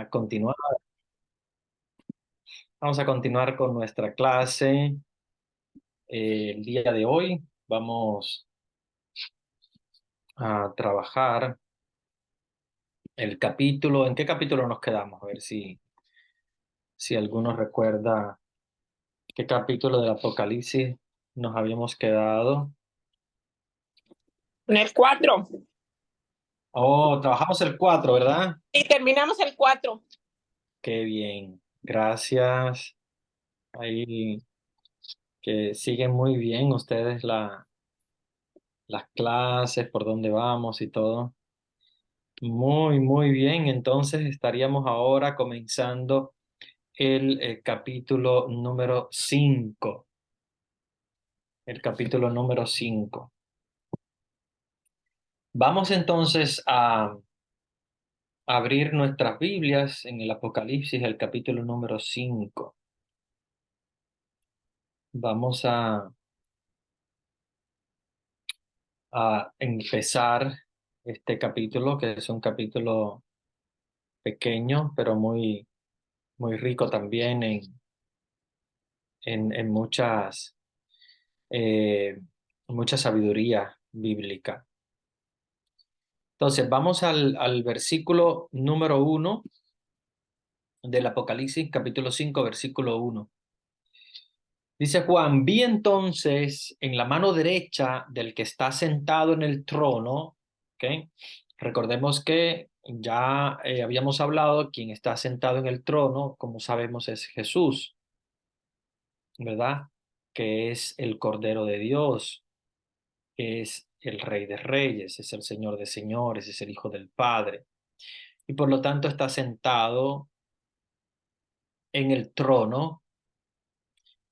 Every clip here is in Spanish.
a continuar. Vamos a continuar con nuestra clase. El día de hoy vamos a trabajar el capítulo. ¿En qué capítulo nos quedamos? A ver si alguno recuerda qué capítulo del Apocalipsis nos habíamos quedado. En el 4. Oh, trabajamos el 4, ¿verdad? Y terminamos el 4. Qué bien. Gracias. Ahí que siguen muy bien ustedes las clases, por dónde vamos y todo. Muy bien. Entonces estaríamos ahora comenzando el capítulo número 5. El capítulo número 5. Vamos entonces a abrir nuestras Biblias en el Apocalipsis, el capítulo número 5. Vamos a empezar este capítulo, que es un capítulo pequeño, pero muy rico también en eh, mucha sabiduría bíblica. Entonces, vamos al versículo número 1 del Apocalipsis, capítulo 5, versículo 1. Dice Juan: vi entonces en la mano derecha del que está sentado en el trono, ¿ok? Recordemos que ya habíamos hablado, quien está sentado en el trono, como sabemos, es Jesús, ¿verdad? Que es el Cordero de Dios, que es el Rey de Reyes, es el Señor de Señores, es el Hijo del Padre. Y por lo tanto está sentado en el trono.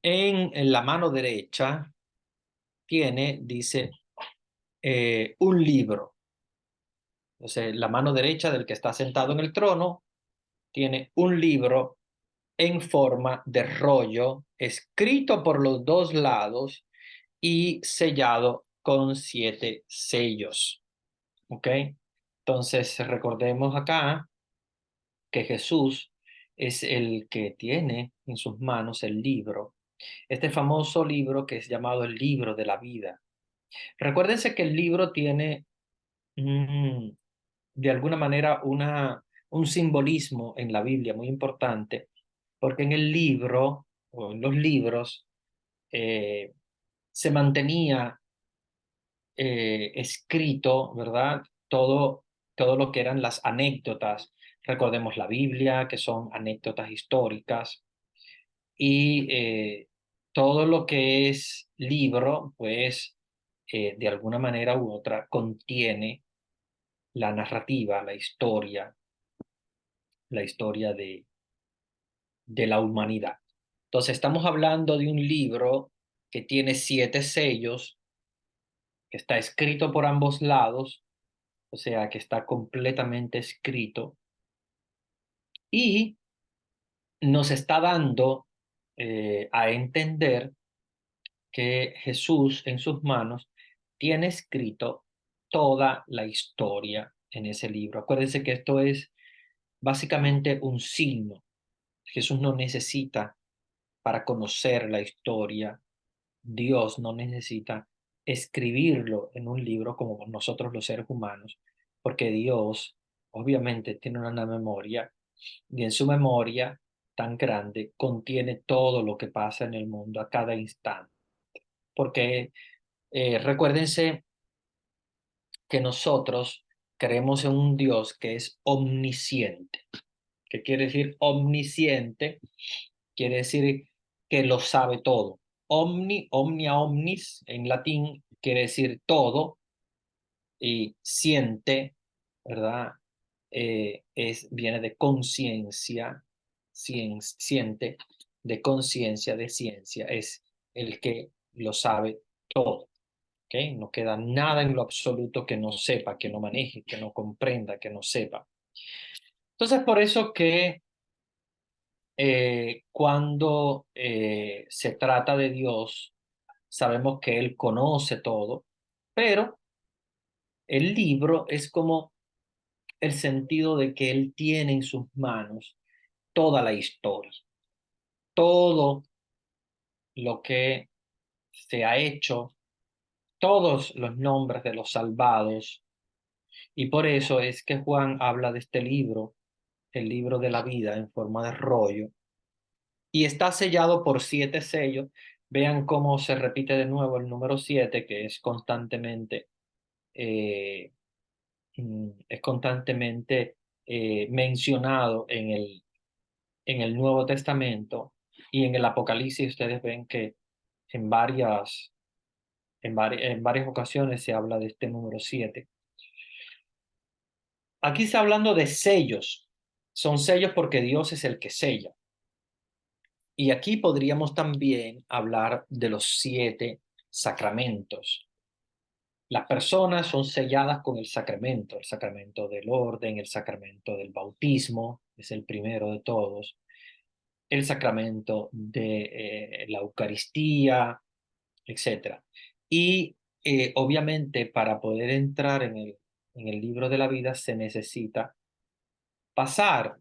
En la mano derecha tiene, dice, un libro. Entonces, la mano derecha del que está sentado en el trono tiene un libro en forma de rollo, escrito por los dos lados y sellado con 7 sellos. ¿Ok? Entonces, recordemos acá que Jesús es el que tiene en sus manos el libro, este famoso libro que es llamado el libro de la vida. Recuérdense que el libro tiene mm, de alguna manera un simbolismo en la Biblia muy importante, porque en el libro o en los libros eh, se mantenía escrito, ¿verdad? Todo lo que eran las anécdotas. Recordemos la Biblia, que son anécdotas históricas, y todo lo que es libro, pues de alguna manera u otra contiene la narrativa, la historia de la humanidad. Entonces, estamos hablando de un libro que tiene 7 sellos, que está escrito por ambos lados, o sea, que está completamente escrito y nos está dando a entender que Jesús en sus manos tiene escrito toda la historia en ese libro. Acuérdense que esto es básicamente un signo. Jesús no necesita, para conocer la historia, Dios no necesita escribirlo en un libro como nosotros los seres humanos, porque Dios obviamente tiene una memoria y en su memoria tan grande contiene todo lo que pasa en el mundo a cada instante. Porque recuérdense que nosotros creemos en un Dios que es omnisciente. ¿Qué quiere decir omnisciente? Quiere decir que lo sabe todo. Omnia omnis en latín quiere decir todo y siente, ¿verdad? Viene de conciencia, siente, de conciencia, de ciencia, es el que lo sabe todo. ¿Ok? No queda nada en lo absoluto que no sepa, que no maneje, que no comprenda, que no sepa. Entonces, por eso que cuando se trata de Dios, sabemos que Él conoce todo, pero el libro es como el sentido de que Él tiene en sus manos toda la historia, todo lo que se ha hecho, todos los nombres de los salvados. Y por eso es que Juan habla de este libro, el libro de la vida en forma de rollo, y está sellado por 7 sellos. Vean cómo se repite de nuevo el número 7, que eh, es constantemente mencionado en el Nuevo Testamento, y en el Apocalipsis ustedes ven que en en varias ocasiones se habla de este número 7. Aquí está hablando de sellos. Son sellos porque Dios es el que sella. Y aquí podríamos también hablar de los 7 sacramentos. Las personas son selladas con el sacramento del orden, el sacramento del bautismo, es el primero de todos, el sacramento de la Eucaristía, etcétera. Y obviamente para poder entrar en el libro de la vida se necesita pasar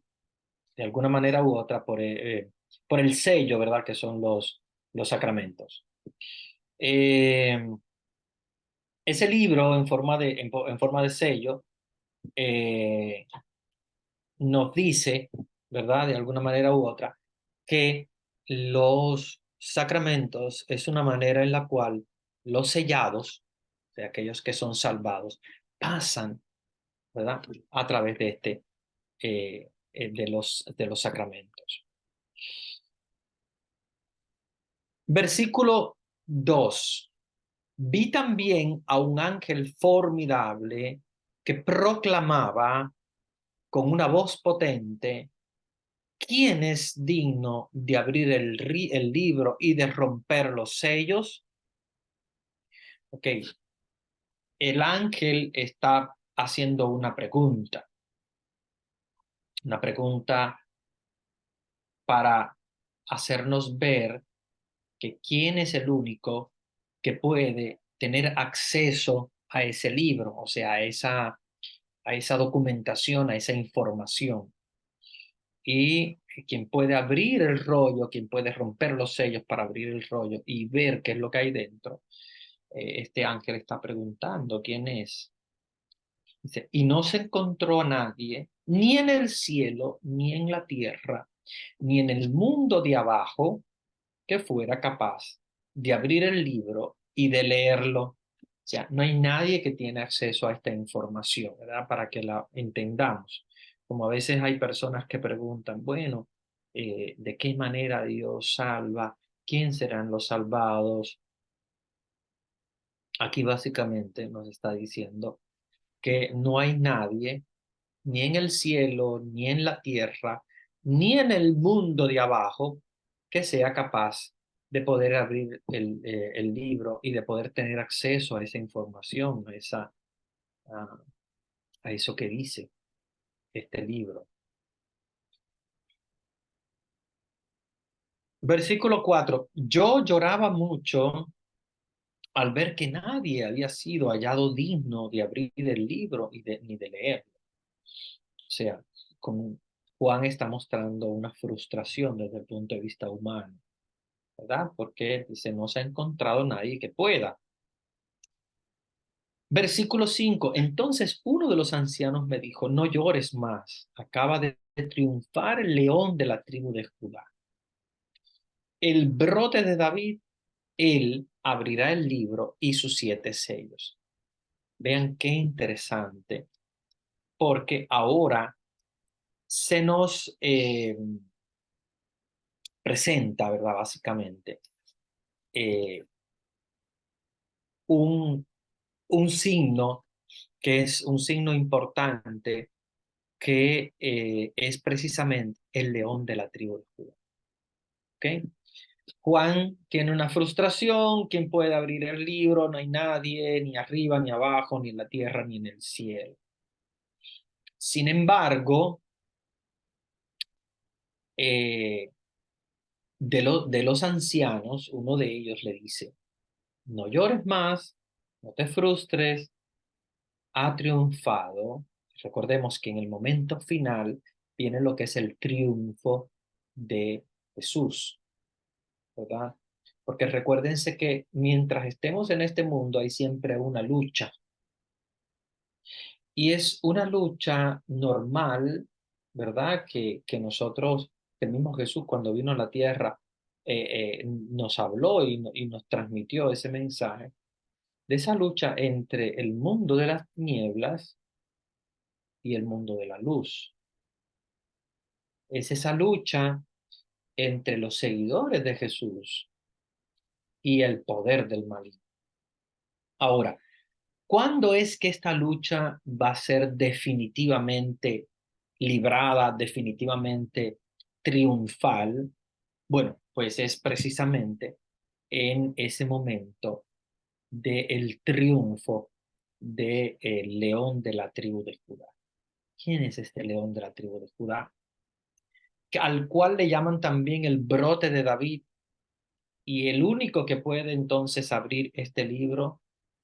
de alguna manera u otra por el sello, ¿verdad? Que son los sacramentos. Eh, Ese libro en forma de sello eh, nos dice, ¿verdad? De alguna manera u otra, que los sacramentos es una manera en la cual los sellados, o sea, aquellos que son salvados, pasan, ¿verdad? A través de de los sacramentos. Versículo 2. Vi también a un ángel formidable que proclamaba con una voz potente: ¿quién es digno de abrir el libro y de romper los sellos? Ok, el ángel está haciendo una pregunta para hacernos ver que quién es el único que puede tener acceso a ese libro, o sea, a esa documentación, a esa información. Y quien puede abrir el rollo, quien puede romper los sellos para abrir el rollo y ver qué es lo que hay dentro, este ángel está preguntando quién es. Dice, y no se encontró a nadie, ni en el cielo, ni en la tierra, ni en el mundo de abajo, que fuera capaz de abrir el libro y de leerlo. O sea, no hay nadie que tiene acceso a esta información, ¿verdad? Para que la entendamos. Como a veces hay personas que preguntan, bueno, ¿de qué manera Dios salva? ¿Quién serán los salvados? Aquí básicamente nos está diciendo que no hay nadie, ni en el cielo, ni en la tierra, ni en el mundo de abajo, que sea capaz de poder abrir el libro y de poder tener acceso a esa información, a, a eso que dice este libro. Versículo 4. Yo lloraba mucho al ver que nadie había sido hallado digno de abrir el libro ni de leerlo. O sea, como Juan está mostrando una frustración desde el punto de vista humano, ¿verdad? Porque dice, no se ha encontrado nadie que pueda. Versículo 5. Entonces uno de los ancianos me dijo, no llores más, acaba de triunfar el león de la tribu de Judá. El brote de David, él abrirá el libro y sus 7 sellos. Vean qué interesante, porque ahora se nos presenta, ¿verdad? Básicamente, eh, un, un signo que es un signo importante, que es precisamente el león de la tribu de Judá. ¿Okay? Juan tiene una frustración: ¿quién puede abrir el libro? No hay nadie, ni arriba, ni abajo, ni en la tierra, ni en el cielo. Sin embargo, eh, de los ancianos, uno de ellos le dice, no llores más, no te frustres, ha triunfado, recordemos que en el momento final viene lo que es el triunfo de Jesús, ¿verdad? Porque recuérdense que mientras estemos en este mundo hay siempre una lucha. Y es una lucha normal, ¿verdad? Que nosotros, que el mismo Jesús cuando vino a la tierra, nos habló y nos transmitió ese mensaje de esa lucha entre el mundo de las tinieblas y el mundo de la luz. Es esa lucha entre los seguidores de Jesús y el poder del maligno. Ahora, ¿cuándo es que esta lucha va a ser definitivamente librada, definitivamente triunfal? Bueno, pues es precisamente en ese momento del triunfo del león de la tribu de Judá. ¿Quién es este león de la tribu de Judá? Al cual le llaman también el brote de David, y el único que puede entonces abrir este libro,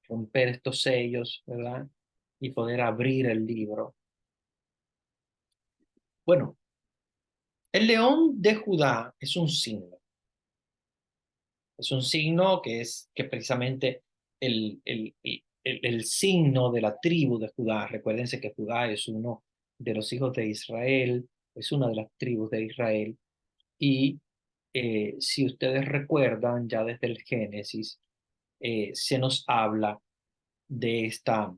romper estos sellos, ¿verdad? Y poder abrir el libro. Bueno, el león de Judá es un signo. Es un signo que es que precisamente el signo de la tribu de Judá. Recuérdense que Judá es uno de los hijos de Israel, es una de las tribus de Israel. Y si ustedes recuerdan, ya desde el Génesis, se nos habla de esta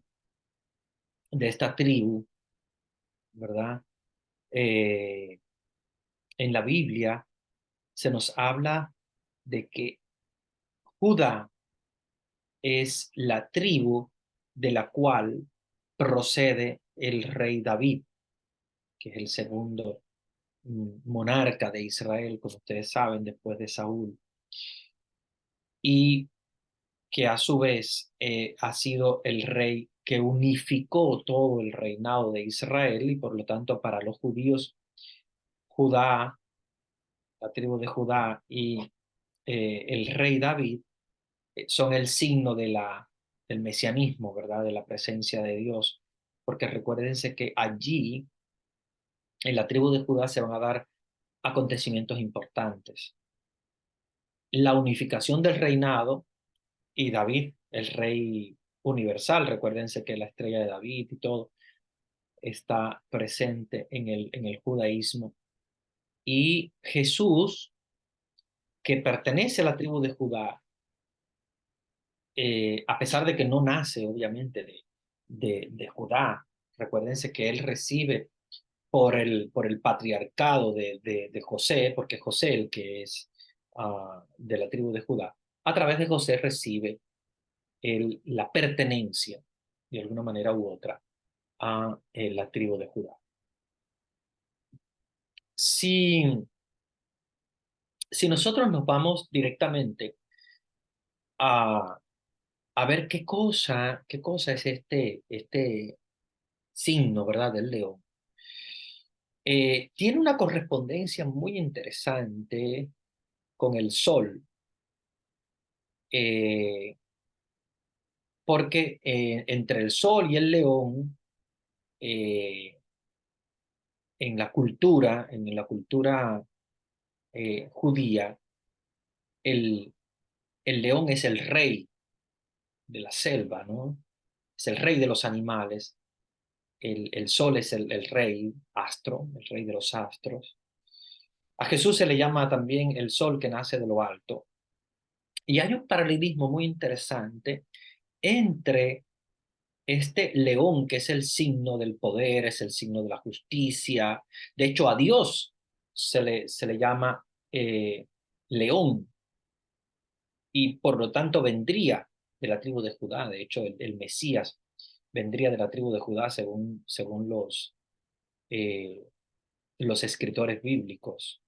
tribu, ¿verdad? Eh, en la Biblia se nos habla de que Judá es la tribu de la cual procede el rey David, que es el segundo monarca de Israel, como ustedes saben, después de Saúl, y que a su vez ha sido el rey que unificó todo el reinado de Israel y por lo tanto para los judíos, Judá, la tribu de Judá y el rey David son el signo del mesianismo, ¿verdad? De la presencia de Dios. Porque recuérdense que allí, en la tribu de Judá, se van a dar acontecimientos importantes. La unificación del reinado y David, el rey universal, recuérdense que la estrella de David y todo está presente en el judaísmo. Y Jesús, que pertenece a la tribu de Judá, a pesar de que no nace obviamente de Judá, recuérdense que él recibe por el patriarcado de José, porque José, el que es de la tribu de Judá, a través de José recibe la pertenencia, de alguna manera u otra, a la tribu de Judá. Si, si nosotros nos vamos directamente a, a ver qué cosa es este signo, ¿verdad?, del león, tiene una correspondencia muy interesante con el sol, eh, porque entre el sol y el león, eh, en la cultura judía, el, el león es el rey de la selva, ¿no? Es el rey de los animales. El sol es el rey astro, el rey de los astros. A Jesús se le llama también el sol que nace de lo alto. Y hay un paralelismo muy interesante entre este león, que es el signo del poder, es el signo de la justicia. De hecho, a Dios se le llama león, y por lo tanto vendría de la tribu de Judá. De hecho, el Mesías vendría de la tribu de Judá según los escritores bíblicos.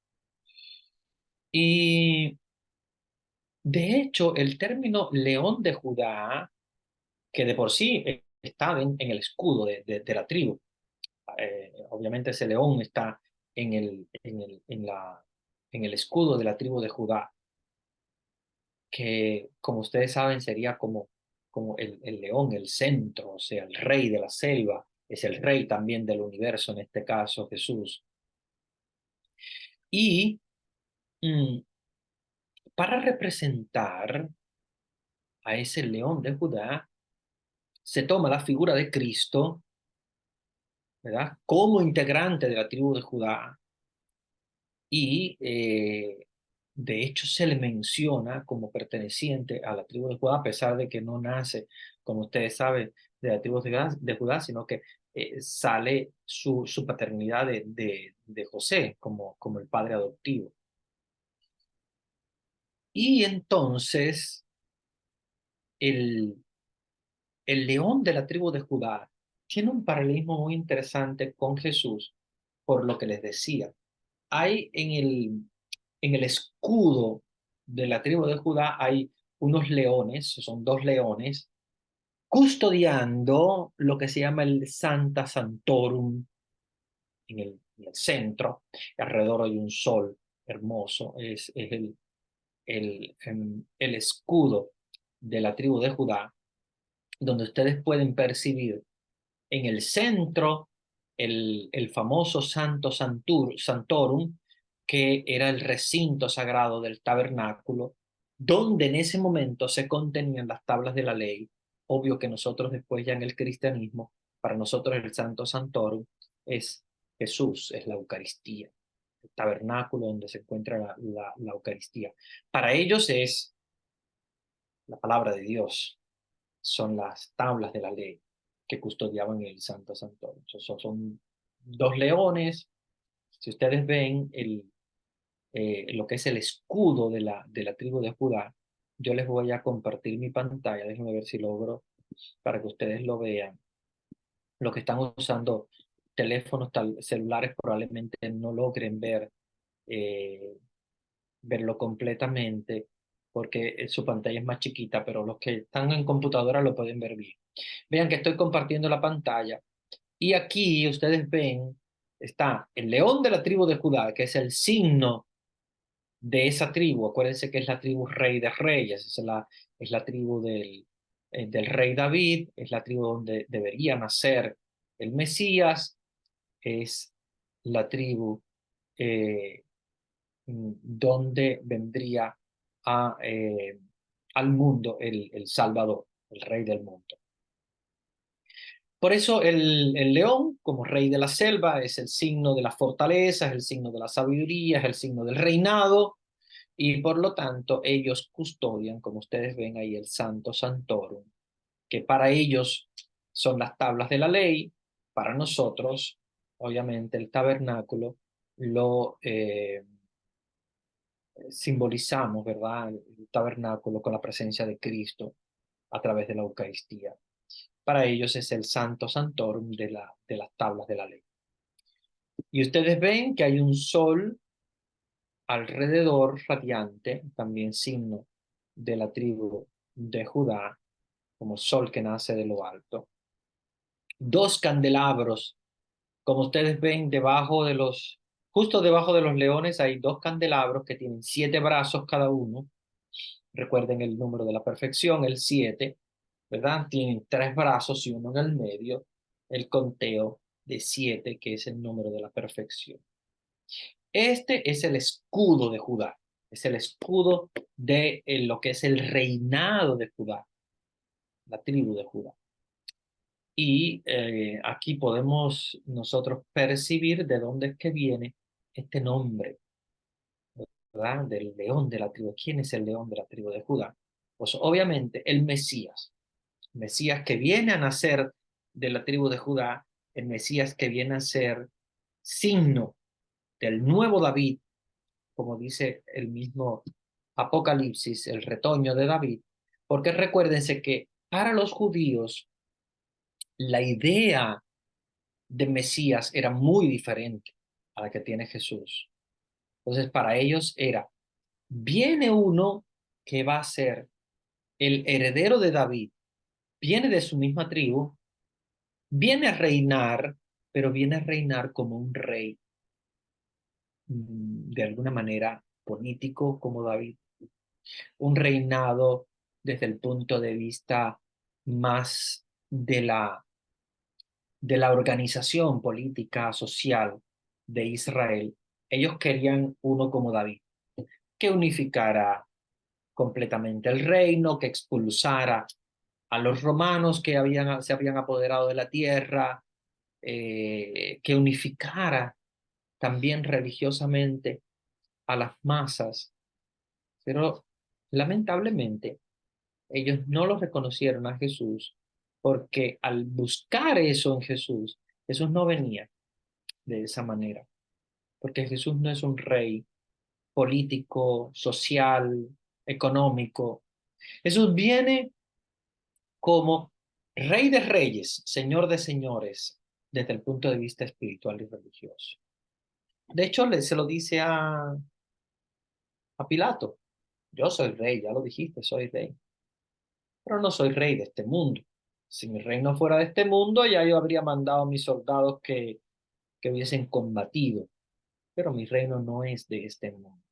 Y de hecho, el término león de Judá, que de por sí está en el escudo de la tribu, obviamente ese león está en el escudo de la tribu de Judá, que como ustedes saben sería como el león, el centro, o sea, el rey de la selva. es el rey también del universo, en este caso Jesús. Y mm, para representar a ese león de Judá, se toma la figura de Cristo, ¿verdad? Como integrante de la tribu de Judá y de hecho se le menciona como perteneciente a la tribu de Judá, a pesar de que no nace, como ustedes saben, de la tribu de Judá, sino que sale su paternidad de José como el padre adoptivo. Y entonces el, el león de la tribu de Judá tiene un paralelismo muy interesante con Jesús, por lo que les decía. Hay en el escudo de la tribu de Judá, hay unos leones, son dos leones, custodiando lo que se llama el Santa Santorum en el centro. Alrededor hay un sol hermoso, es el escudo de la tribu de Judá, donde ustedes pueden percibir en el centro el famoso Santorum, que era el recinto sagrado del tabernáculo, donde en ese momento se contenían las tablas de la ley. Obvio que nosotros después ya en el cristianismo, para nosotros el Santo Santorum es Jesús, es la Eucaristía, el tabernáculo donde se encuentra la Eucaristía. Para ellos es la palabra de Dios, son las tablas de la ley que custodiaban el Santo Santorum. Son dos leones. Si ustedes ven lo que es el escudo de la tribu de Judá, yo les voy a compartir mi pantalla. Déjenme ver si logro para que ustedes lo vean. Los que están usando teléfonos celulares probablemente no logren eh, verlo completamente porque su pantalla es más chiquita, pero los que están en computadora lo pueden ver bien. Vean que estoy compartiendo la pantalla y aquí ustedes ven, está el león de la tribu de Judá, que es el signo de esa tribu. Acuérdense que es la tribu rey de reyes, es la tribu del rey David, es la tribu donde debería nacer el Mesías, es la tribu eh, donde vendría al mundo el Salvador, el rey del mundo. Por eso el león, como rey de la selva, es el signo de la fortaleza, es el signo de la sabiduría, es el signo del reinado, y por lo tanto ellos custodian, como ustedes ven ahí, el Santo Santorum, que para ellos son las tablas de la ley, para nosotros, obviamente, el tabernáculo lo simbolizamos, ¿verdad? El tabernáculo con la presencia de Cristo a través de la Eucaristía. Para ellos es el Santo Santorum de las tablas de la ley. Y ustedes ven que hay un sol alrededor radiante, también signo de la tribu de Judá, como sol que nace de lo alto. Dos candelabros, como ustedes ven, justo debajo de los leones hay dos candelabros que tienen 7 brazos cada uno. Recuerden el número de la perfección, el 7, ¿verdad? Tienen 3 brazos y uno en el medio, el conteo de 7, que es el número de la perfección. Este es el escudo de Judá, es el escudo de lo que es el reinado de Judá, la tribu de Judá. Y aquí podemos nosotros percibir de dónde es que viene este nombre, ¿verdad? Del león de la tribu. ¿Quién es el león de la tribu de Judá? Pues obviamente el Mesías que viene a nacer de la tribu de Judá, el Mesías que viene a ser signo del nuevo David, como dice el mismo Apocalipsis, el retoño de David, porque recuérdense que para los judíos la idea de Mesías era muy diferente a la que tiene Jesús. Entonces, para ellos era, viene uno que va a ser el heredero de David, viene de su misma tribu, viene a reinar, pero viene a reinar como un rey, de alguna manera político como David, un reinado desde el punto de vista más de la organización política, social de Israel, ellos querían uno como David, que unificara completamente el reino, que expulsara a los romanos que se habían apoderado de la tierra, que unificara también religiosamente a las masas, pero lamentablemente ellos no lo reconocieron a Jesús porque al buscar eso en Jesús, Jesús no venía de esa manera, porque Jesús no es un rey político, social, económico. Jesús viene como Rey de Reyes, Señor de Señores, desde el punto de vista espiritual y religioso. De hecho, se lo dice a Pilato, yo soy rey, ya lo dijiste, soy rey, pero no soy rey de este mundo. Si mi reino fuera de este mundo, ya yo habría mandado a mis soldados que hubiesen combatido, pero mi reino no es de este mundo.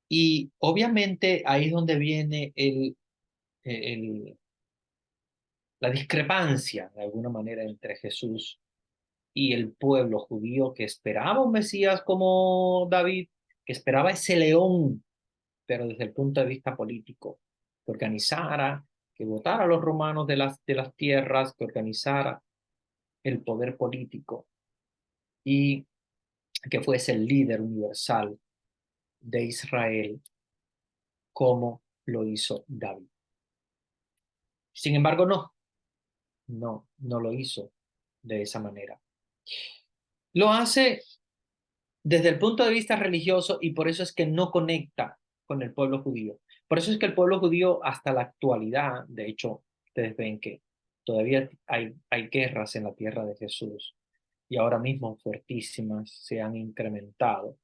Y obviamente ahí es donde viene la discrepancia, de alguna manera, entre Jesús y el pueblo judío que esperaba un Mesías como David, que esperaba ese león, pero desde el punto de vista político, que organizara, que votara a los romanos de las tierras, que organizara el poder político y que fuese el líder universal de Israel como lo hizo David. Sin embargo, no lo hizo de esa manera. Lo hace desde el punto de vista religioso y por eso es que no conecta con el pueblo judío. Por eso es que el pueblo judío hasta la actualidad, de hecho, ustedes ven que todavía hay guerras en la tierra de Jesús y ahora mismo fuertísimas se han incrementado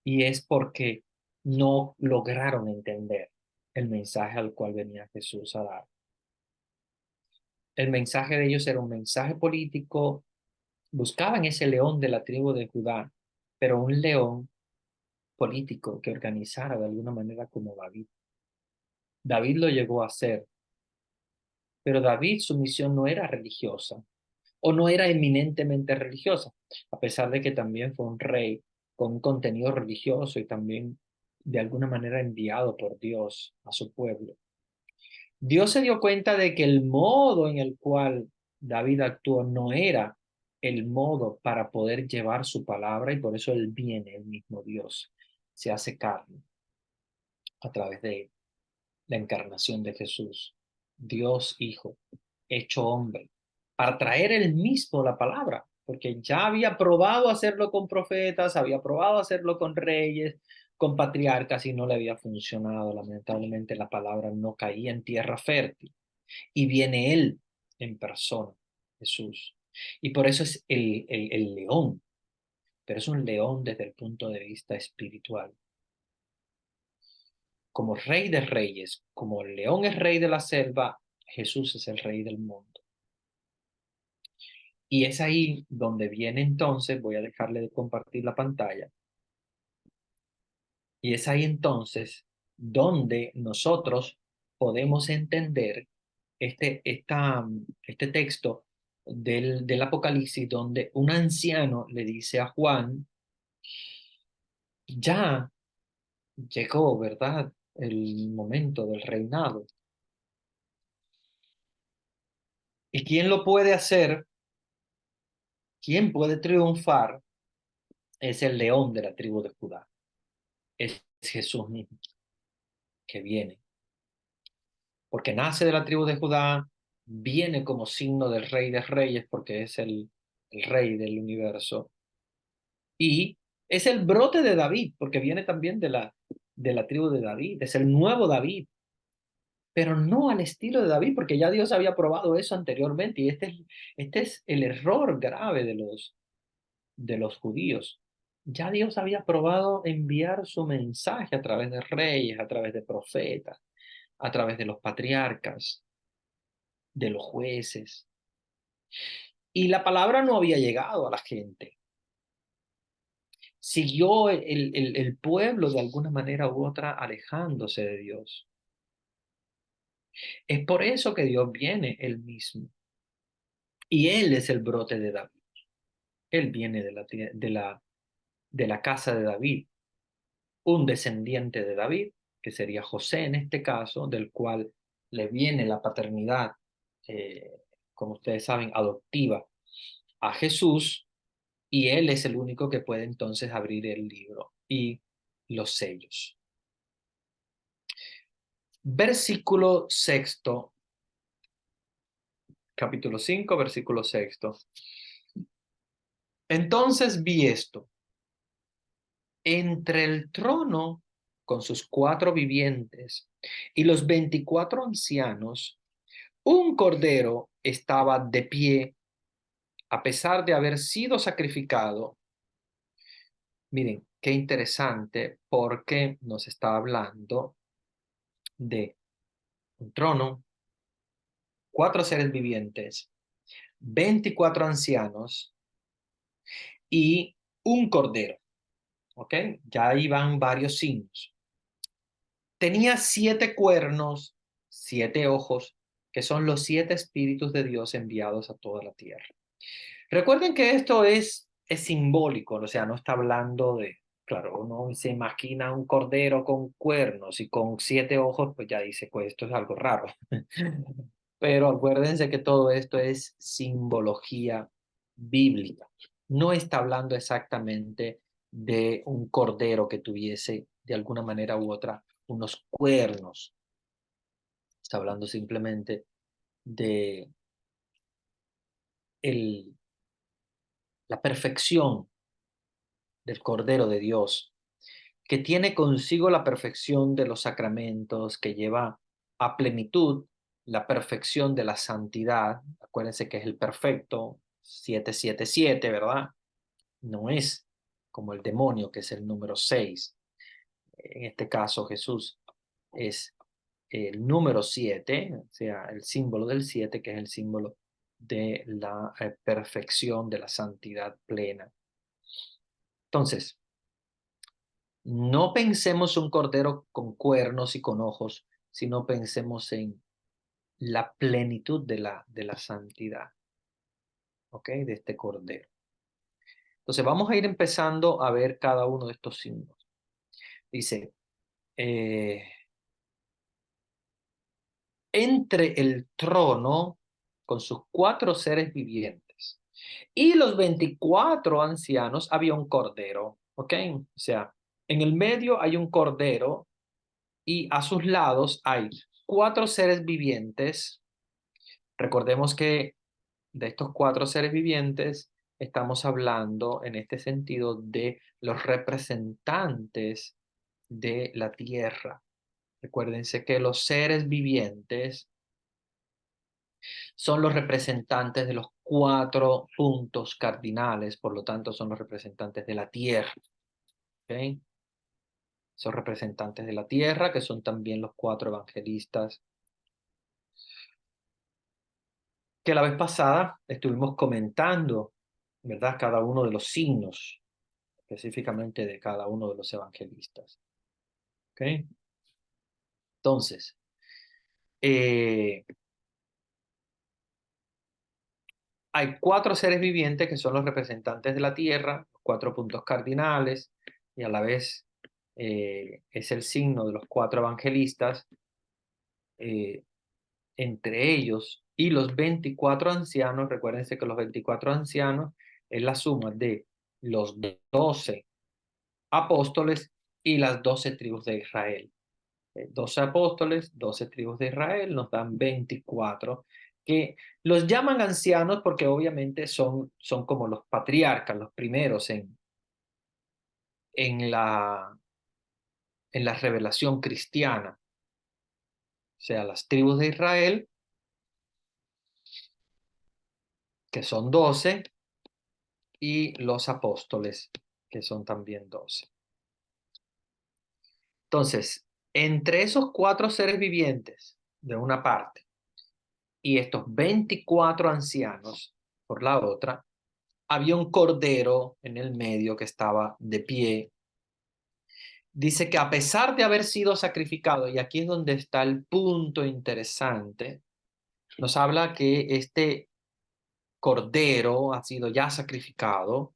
y es porque no lograron entender el mensaje al cual venía Jesús a dar. El mensaje de ellos era un mensaje político, buscaban ese león de la tribu de Judá, pero un león político que organizara de alguna manera como David. David lo llegó a hacer, pero David su misión no era religiosa o no era eminentemente religiosa, a pesar de que también fue un rey con un contenido religioso y también de alguna manera enviado por Dios a su pueblo. Dios se dio cuenta de que el modo en el cual David actuó no era el modo para poder llevar su palabra y por eso él viene, el mismo Dios, se hace carne a través de la encarnación de Jesús, Dios Hijo, hecho hombre, para traer él mismo la palabra, porque ya había probado hacerlo con profetas, había probado hacerlo con reyes, con patriarcas y no le había funcionado. Lamentablemente la palabra no caía en tierra fértil y viene él en persona, Jesús. Y por eso es el león, pero es un león desde el punto de vista espiritual como rey de reyes, como el león es rey de la selva, Jesús es el rey del mundo. Y es ahí donde viene entonces, voy a dejarle de compartir la pantalla, y es ahí entonces donde nosotros podemos entender este texto del Apocalipsis, donde un anciano le dice a Juan, ya llegó, ¿verdad? El momento del reinado. ¿Y quién lo puede hacer? ¿Quién puede triunfar? Es el león de la tribu de Judá. Es Jesús mismo que viene. Porque nace de la tribu de Judá, viene como signo del rey de reyes porque es el rey del universo. Y es el brote de David porque viene también de la tribu de David. Es el nuevo David. Pero no al estilo de David porque ya Dios había probado eso anteriormente. Y este es el error grave de los judíos. Ya Dios había probado enviar su mensaje a través de reyes, a través de profetas, a través de los patriarcas, de los jueces. Y la palabra no había llegado a la gente. Siguió el pueblo de alguna manera u otra alejándose de Dios. Es por eso que Dios viene él mismo. Y él es el brote de David. Él viene de la casa de David, un descendiente de David, que sería José en este caso, del cual le viene la paternidad, como ustedes saben, adoptiva a Jesús, y él es el único que puede entonces abrir el libro y los sellos. Versículo sexto, capítulo 5, versículo sexto. Entonces vi esto, entre el trono con sus 4 vivientes y los 24 ancianos, un cordero estaba de pie, a pesar de haber sido sacrificado. Miren, qué interesante, porque nos está hablando de un trono, 4 seres vivientes, 24 ancianos y un cordero. ¿Ok? Ya ahí van varios signos. Tenía 7 cuernos, 7 ojos, que son los 7 espíritus de Dios enviados a toda la tierra. Recuerden que esto es simbólico, o sea, no está hablando de, claro, uno se imagina un cordero con cuernos y con 7 ojos, pues ya dice, pues esto es algo raro. Pero acuérdense que todo esto es simbología bíblica. No está hablando exactamente de un cordero que tuviese de alguna manera u otra unos cuernos. Está hablando simplemente de el, la perfección del Cordero de Dios, que tiene consigo la perfección de los sacramentos, que lleva a plenitud la perfección de la santidad. Acuérdense que es el perfecto, 777, ¿verdad? No es como el demonio, que es el número 6. En este caso, Jesús es el número 7, o sea, el símbolo del 7, que es el símbolo de la perfección, de la santidad plena. Entonces, no pensemos un cordero con cuernos y con ojos, sino pensemos en la plenitud de la santidad, ¿ok? De este cordero. Entonces, vamos a ir empezando a ver cada uno de estos signos. Dice, entre el trono con sus 4 seres vivientes y los 24 ancianos había un cordero, ¿ok? O sea, en el medio hay un cordero y a sus lados hay 4 seres vivientes. Recordemos que de estos 4 seres vivientes estamos hablando en este sentido de los representantes de la tierra. Recuérdense que los seres vivientes son los representantes de los 4 puntos cardinales, por lo tanto son los representantes de la tierra. ¿Okay? Son representantes de la tierra, que son también los 4 evangelistas, que la vez pasada estuvimos comentando, ¿verdad? Cada uno de los signos, específicamente de cada uno de los evangelistas. ¿Okay? Entonces, hay 4 seres vivientes que son los representantes de la tierra, 4 puntos cardinales, y a la vez es el signo de los 4 evangelistas, eh, entre ellos y los 24 ancianos. Recuérdense que los 24 ancianos es la suma de los 12 apóstoles y las 12 tribus de Israel. 12 apóstoles, 12 tribus de Israel, nos dan 24, que los llaman ancianos porque obviamente son como los patriarcas, los primeros en en la revelación cristiana. O sea, las tribus de Israel, que son 12, y los apóstoles, que son también 12. Entonces, entre esos 4 seres vivientes, de una parte, y estos 24 ancianos, por la otra, había un cordero en el medio que estaba de pie. Dice que a pesar de haber sido sacrificado, y aquí es donde está el punto interesante, nos habla que cordero ha sido ya sacrificado,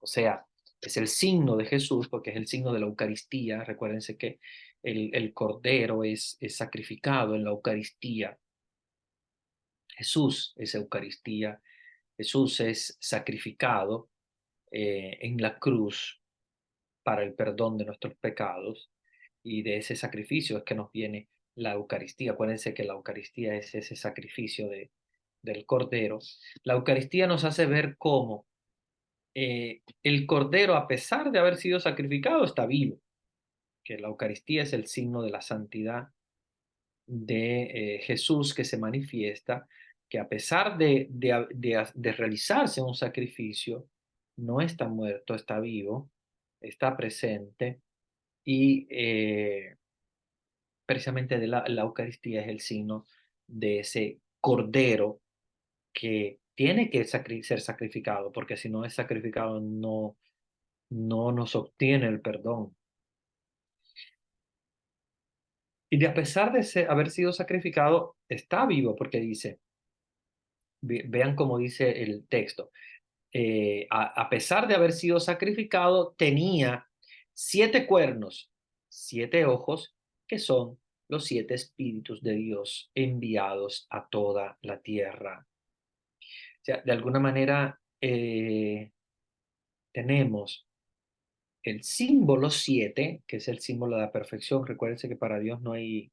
o sea, es el signo de Jesús, porque es el signo de la Eucaristía. Recuérdense que el cordero es sacrificado en la Eucaristía. Jesús es Eucaristía, Jesús es sacrificado en la cruz para el perdón de nuestros pecados, y de ese sacrificio es que nos viene la Eucaristía. Acuérdense que la Eucaristía es ese sacrificio del Cordero. La Eucaristía nos hace ver cómo el Cordero, a pesar de haber sido sacrificado, está vivo, que la Eucaristía es el signo de la santidad de Jesús que se manifiesta, que a pesar de realizarse un sacrificio, no está muerto, está vivo, está presente, y precisamente la Eucaristía es el signo de ese Cordero que tiene que ser sacrificado, porque si no es sacrificado no nos obtiene el perdón. Y de a pesar de haber sido sacrificado, está vivo, porque dice, vean cómo dice el texto, a pesar de haber sido sacrificado, tenía 7 cuernos, 7 ojos, que son los 7 espíritus de Dios enviados a toda la tierra. O sea, de alguna manera tenemos el símbolo 7, que es el símbolo de la perfección. Recuérdense que para Dios no hay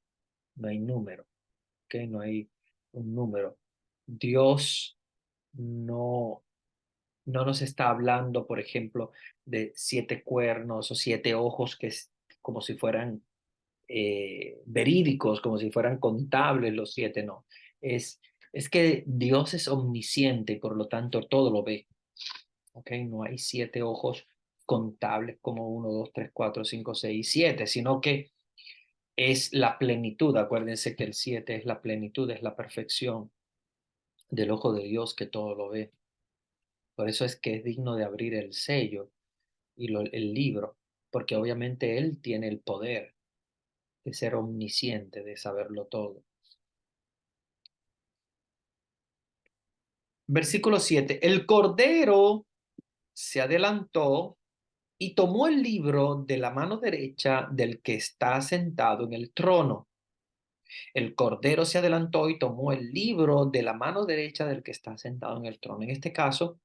número, ¿ok? No hay un número. Dios no, no nos está hablando, por ejemplo, de 7 cuernos o 7 ojos, que es como si fueran verídicos, como si fueran contables los 7, no. Es que Dios es omnisciente y por lo tanto todo lo ve, ¿ok? No hay 7 ojos contables como 1, 2, 3, 4, 5, 6, 7, sino que es la plenitud. Acuérdense que el 7 es la plenitud, es la perfección del ojo de Dios que todo lo ve. Por eso es que es digno de abrir el sello y el libro, porque obviamente Él tiene el poder de ser omnisciente, de saberlo todo. Versículo 7. El Cordero se adelantó y tomó el libro de la mano derecha del que está sentado en el trono. El Cordero se adelantó y tomó el libro de la mano derecha del que está sentado en el trono. En este caso,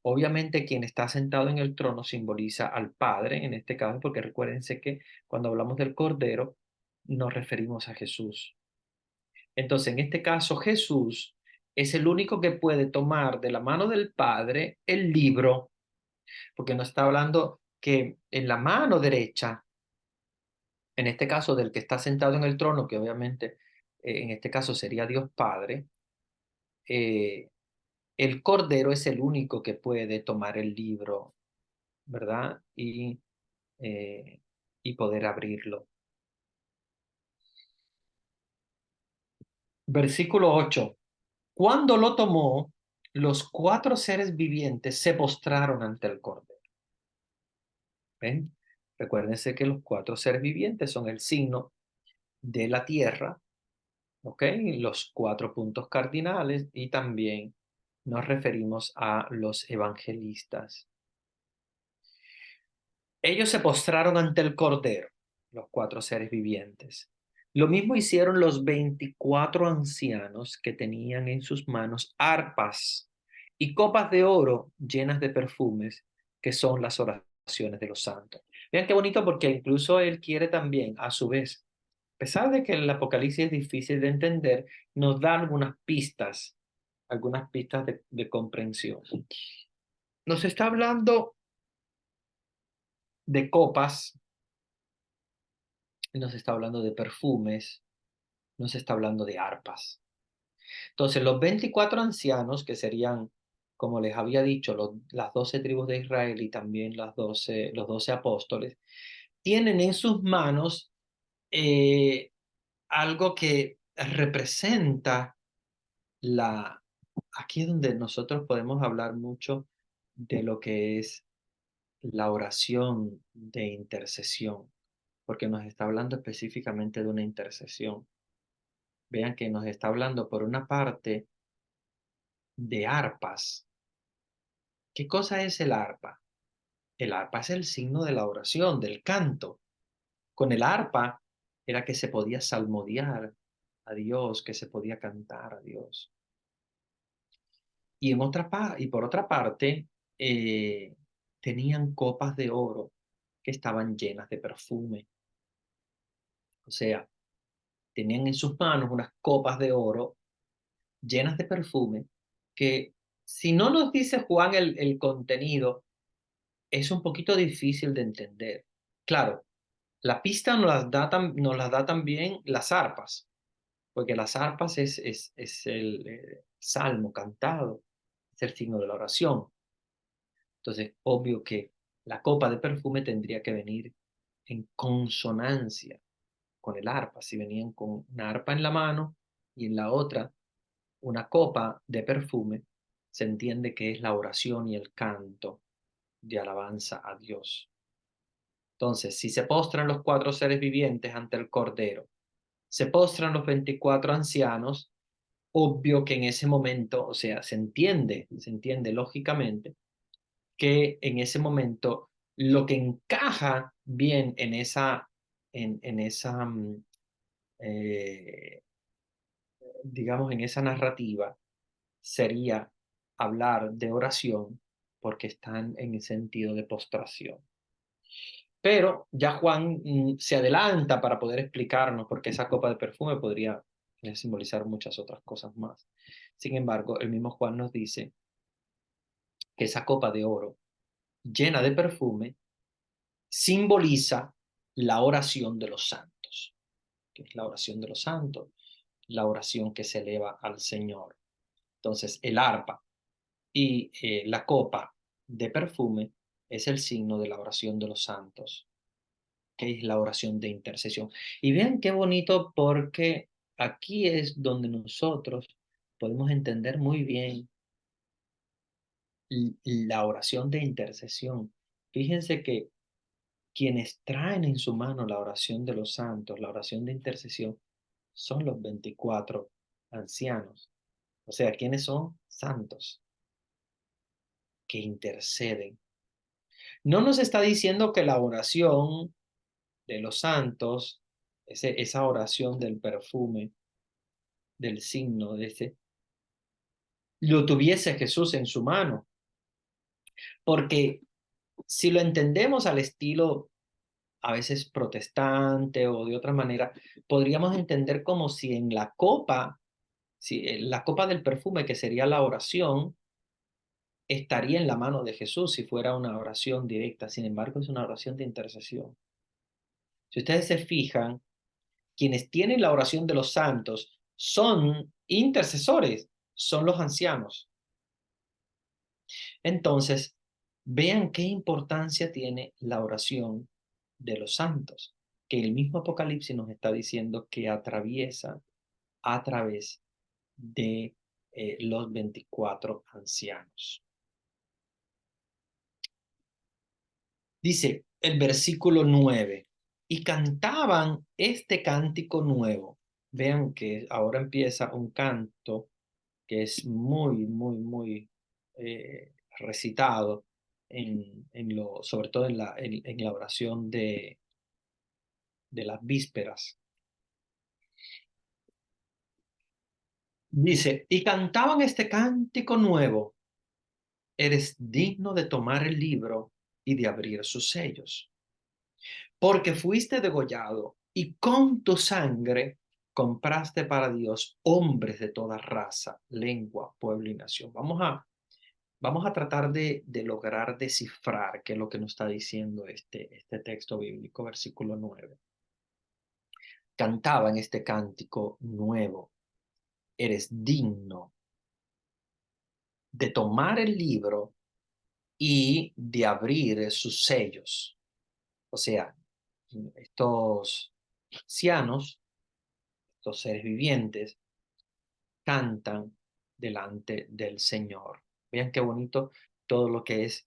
obviamente quien está sentado en el trono simboliza al Padre, en este caso, porque recuérdense que cuando hablamos del Cordero nos referimos a Jesús. Entonces, en este caso, Jesús es el único que puede tomar de la mano del Padre el libro, porque nos está hablando que en la mano derecha, en este caso del que está sentado en el trono, que obviamente en este caso sería Dios Padre, eh, el Cordero es el único que puede tomar el libro, ¿verdad? Eh, y poder abrirlo. Versículo 8. Cuando lo tomó, los 4 seres vivientes se postraron ante el Cordero. ¿Ven? Recuérdense que los 4 seres vivientes son el signo de la tierra, ¿ok? Los 4 puntos cardinales, y también nos referimos a los evangelistas. Ellos se postraron ante el Cordero, los 4 seres vivientes. Lo mismo hicieron los 24 ancianos que tenían en sus manos arpas y copas de oro llenas de perfumes, que son las oraciones de los santos. Vean qué bonito, porque incluso él quiere también, a su vez, a pesar de que el Apocalipsis es difícil de entender, nos da algunas pistas de comprensión. Nos está hablando de copas, nos está hablando de perfumes, nos está hablando de arpas. Entonces, los 24 ancianos, que serían, como les había dicho, las 12 tribus de Israel y también los 12 apóstoles, tienen en sus manos algo que representa la... Aquí es donde nosotros podemos hablar mucho de lo que es la oración de intercesión, porque nos está hablando específicamente de una intercesión. Vean que nos está hablando, por una parte, de arpas. ¿Qué cosa es el arpa? El arpa es el signo de la oración, del canto. Con el arpa era que se podía salmodiar a Dios, que se podía cantar a Dios. Y por otra parte, tenían copas de oro que estaban llenas de perfume. O sea, tenían en sus manos unas copas de oro llenas de perfume que, si no nos dice Juan el contenido, es un poquito difícil de entender. Claro, la pista nos las da también las arpas, porque las arpas es el salmo cantado, es el signo de la oración. Entonces, obvio que la copa de perfume tendría que venir en consonancia con el arpa. Si venían con una arpa en la mano y en la otra una copa de perfume, se entiende que es la oración y el canto de alabanza a Dios. Entonces, si se postran los 4 seres vivientes ante el Cordero, se postran los 24 ancianos, obvio que en ese momento, o sea, se entiende lógicamente que en ese momento lo que encaja bien en esa eh, digamos, en esa narrativa sería hablar de oración porque están en el sentido de postración. Pero ya Juan se adelanta para poder explicarnos porque esa copa de perfume podría simbolizar muchas otras cosas más. Sin embargo, el mismo Juan nos dice que esa copa de oro llena de perfume simboliza la oración de los santos, que es la oración de los santos, la oración que se eleva al Señor. Entonces, el arpa y la copa de perfume es el signo de la oración de los santos, que es la oración de intercesión. Y vean qué bonito porque aquí es donde nosotros podemos entender muy bien la oración de intercesión. Fíjense que quienes traen en su mano la oración de los santos, la oración de intercesión, son los 24 ancianos. O sea, ¿quiénes son? Santos que interceden. No nos está diciendo que la oración de los santos, esa oración del perfume, del signo de ese, lo tuviese Jesús en su mano. Porque si lo entendemos al estilo a veces protestante o de otra manera, podríamos entender como si en la copa, si la copa del perfume, que sería la oración, estaría en la mano de Jesús si fuera una oración directa. Sin embargo, es una oración de intercesión. Si ustedes se fijan, quienes tienen la oración de los santos son intercesores, son los ancianos. Entonces, vean qué importancia tiene la oración de los santos, que el mismo Apocalipsis nos está diciendo que atraviesa a través de los 24 ancianos. Dice el versículo 9, y cantaban este cántico nuevo. Vean que ahora empieza un canto que es muy recitado sobre todo en la oración de las vísperas. Dice, y cantaban este cántico nuevo, eres digno de tomar el libro y de abrir sus sellos, porque fuiste degollado y con tu sangre compraste para Dios hombres de toda raza, lengua, pueblo y nación. Vamos a tratar de lograr descifrar qué es lo que nos está diciendo este texto bíblico, versículo 9. Cantaban este cántico nuevo, eres digno de tomar el libro y de abrir sus sellos. O sea, estos ancianos, estos seres vivientes, cantan delante del Señor. Vean qué bonito todo lo que es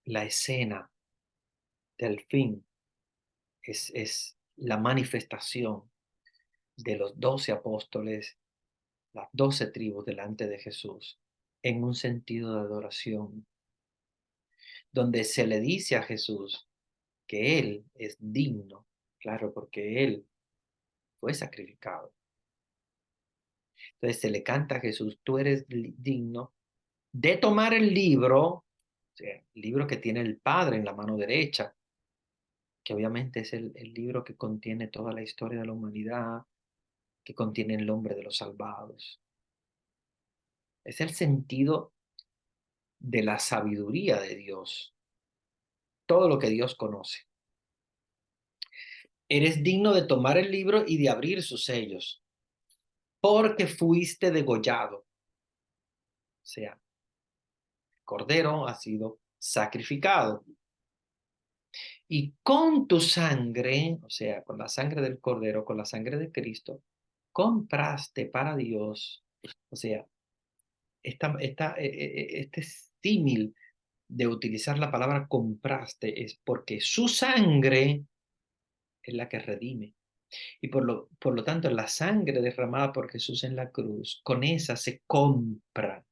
la escena del fin. Es la manifestación de los 12 apóstoles las 12 tribus delante de Jesús en un sentido de adoración, donde se le dice a Jesús que Él es digno, claro, porque Él fue sacrificado. Entonces se le canta a Jesús, tú eres digno de tomar el libro, o sea, el libro que tiene el Padre en la mano derecha, que obviamente es el libro que contiene toda la historia de la humanidad, que contiene el nombre de los salvados. Es el sentido de la sabiduría de Dios, todo lo que Dios conoce. Eres digno de tomar el libro y de abrir sus sellos, porque fuiste degollado. O sea, el cordero ha sido sacrificado. Y con tu sangre, o sea, con la sangre del cordero, con la sangre de Cristo, compraste para Dios, o sea, este símil de utilizar la palabra compraste es porque su sangre es la que redime. Y por lo tanto, la sangre derramada por Jesús en la cruz, con esa se compra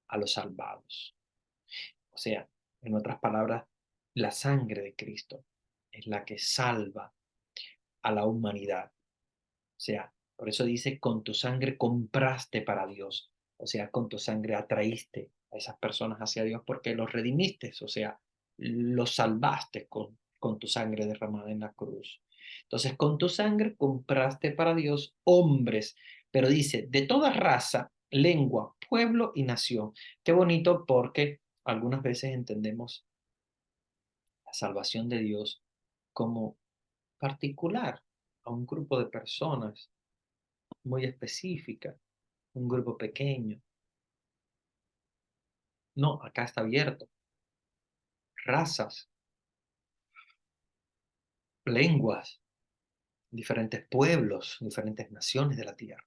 a los salvados. O sea, en otras palabras, la sangre de Cristo es la que salva a la humanidad. O sea, por eso dice, con tu sangre compraste para Dios. O sea, con tu sangre atraíste a esas personas hacia Dios porque los redimiste. O sea, los salvaste con tu sangre derramada en la cruz. Entonces, con tu sangre compraste para Dios hombres, pero dice, de toda raza, lengua, pueblo y nación. Qué bonito porque algunas veces entendemos la salvación de Dios como particular a un grupo de personas muy específica, un grupo pequeño. No, acá está abierto. Razas, lenguas, diferentes pueblos, diferentes naciones de la tierra.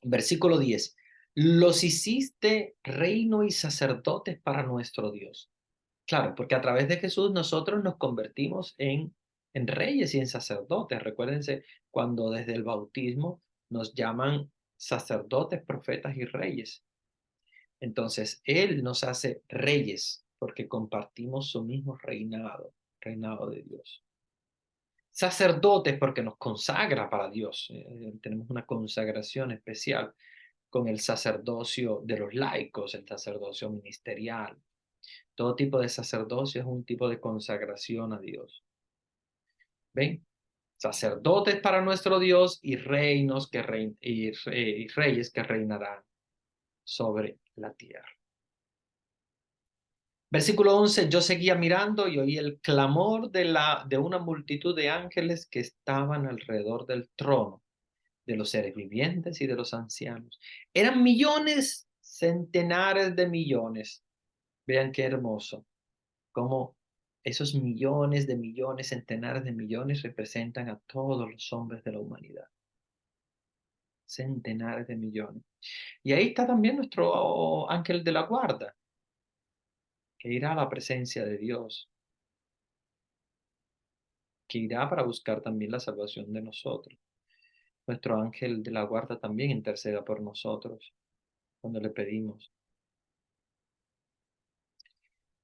Versículo 10. Los hiciste reino y sacerdotes para nuestro Dios. Claro, porque a través de Jesús nosotros nos convertimos en reyes y en sacerdotes. Recuérdense cuando desde el bautismo nos llaman sacerdotes, profetas y reyes. Entonces, Él nos hace reyes porque compartimos su mismo reinado, reinado de Dios. Sacerdotes porque nos consagra para Dios. Tenemos una consagración especial con el sacerdocio de los laicos, el sacerdocio ministerial. Todo tipo de sacerdocio es un tipo de consagración a Dios. ¿Ven? Sacerdotes para nuestro Dios y reinos y reyes que reinarán sobre la tierra. Versículo 11, yo seguía mirando y oí el clamor de una multitud de ángeles que estaban alrededor del trono, de los seres vivientes y de los ancianos. Eran millones, centenares de millones. Vean qué hermoso, cómo esos millones, centenares de millones representan a todos los hombres de la humanidad. Centenares de millones. Y ahí está también nuestro ángel de la guarda, que irá a la presencia de Dios, que irá para buscar también la salvación de nosotros. Nuestro ángel de la guarda también interceda por nosotros cuando le pedimos.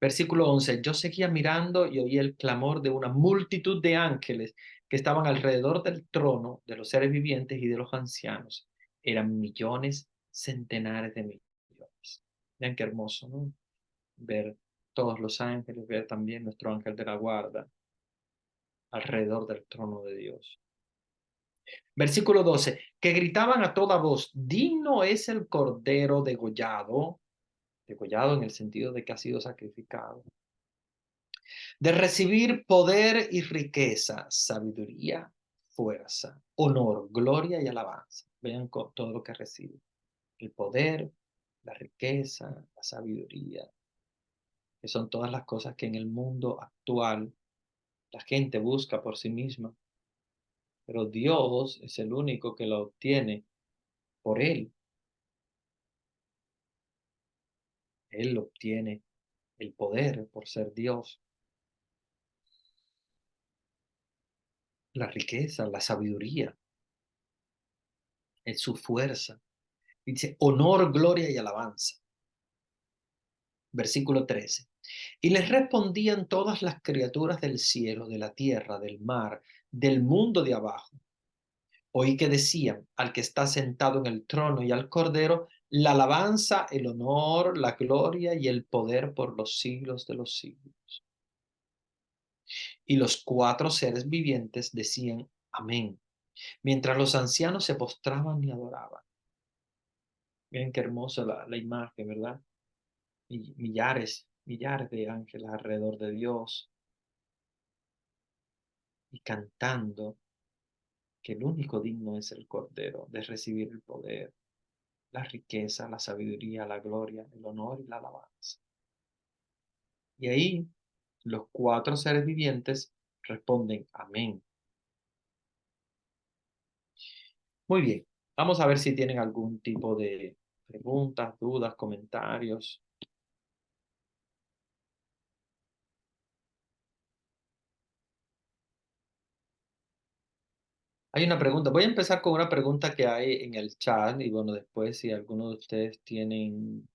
Versículo 11. Yo seguía mirando y oí el clamor de una multitud de ángeles que estaban alrededor del trono, de los seres vivientes y de los ancianos. Eran millones, centenares de millones. Vean qué hermoso, ¿no? Ver todos los ángeles, ver también nuestro ángel de la guarda alrededor del trono de Dios. Versículo 12, que gritaban a toda voz, digno es el cordero degollado, degollado en el sentido de que ha sido sacrificado, de recibir poder y riqueza, sabiduría, fuerza, honor, gloria y alabanza. Vean todo lo que recibe. El poder, la riqueza, la sabiduría, que son todas las cosas que en el mundo actual la gente busca por sí misma, pero Dios es el único que lo obtiene por Él. Él obtiene el poder por ser Dios, la riqueza, la sabiduría. es su fuerza. Dice, honor, gloria y alabanza. Versículo 13. Y les respondían todas las criaturas del cielo, de la tierra, del mar, del mundo de abajo. Oí que decían al que está sentado en el trono y al Cordero, la alabanza, el honor, la gloria y el poder por los siglos de los siglos. Y los cuatro seres vivientes decían, amén, mientras los ancianos se postraban y adoraban. Miren qué hermosa la imagen, ¿verdad? Y millares de ángeles alrededor de Dios y cantando que el único digno es el Cordero de recibir el poder, la riqueza, la sabiduría, la gloria, el honor y la alabanza. Y ahí los cuatro seres vivientes responden amén. Muy bien, vamos a ver si tienen algún tipo de preguntas, dudas, comentarios. Hay una pregunta, voy a empezar con una pregunta que hay en el chat y bueno, después si alguno de ustedes tienen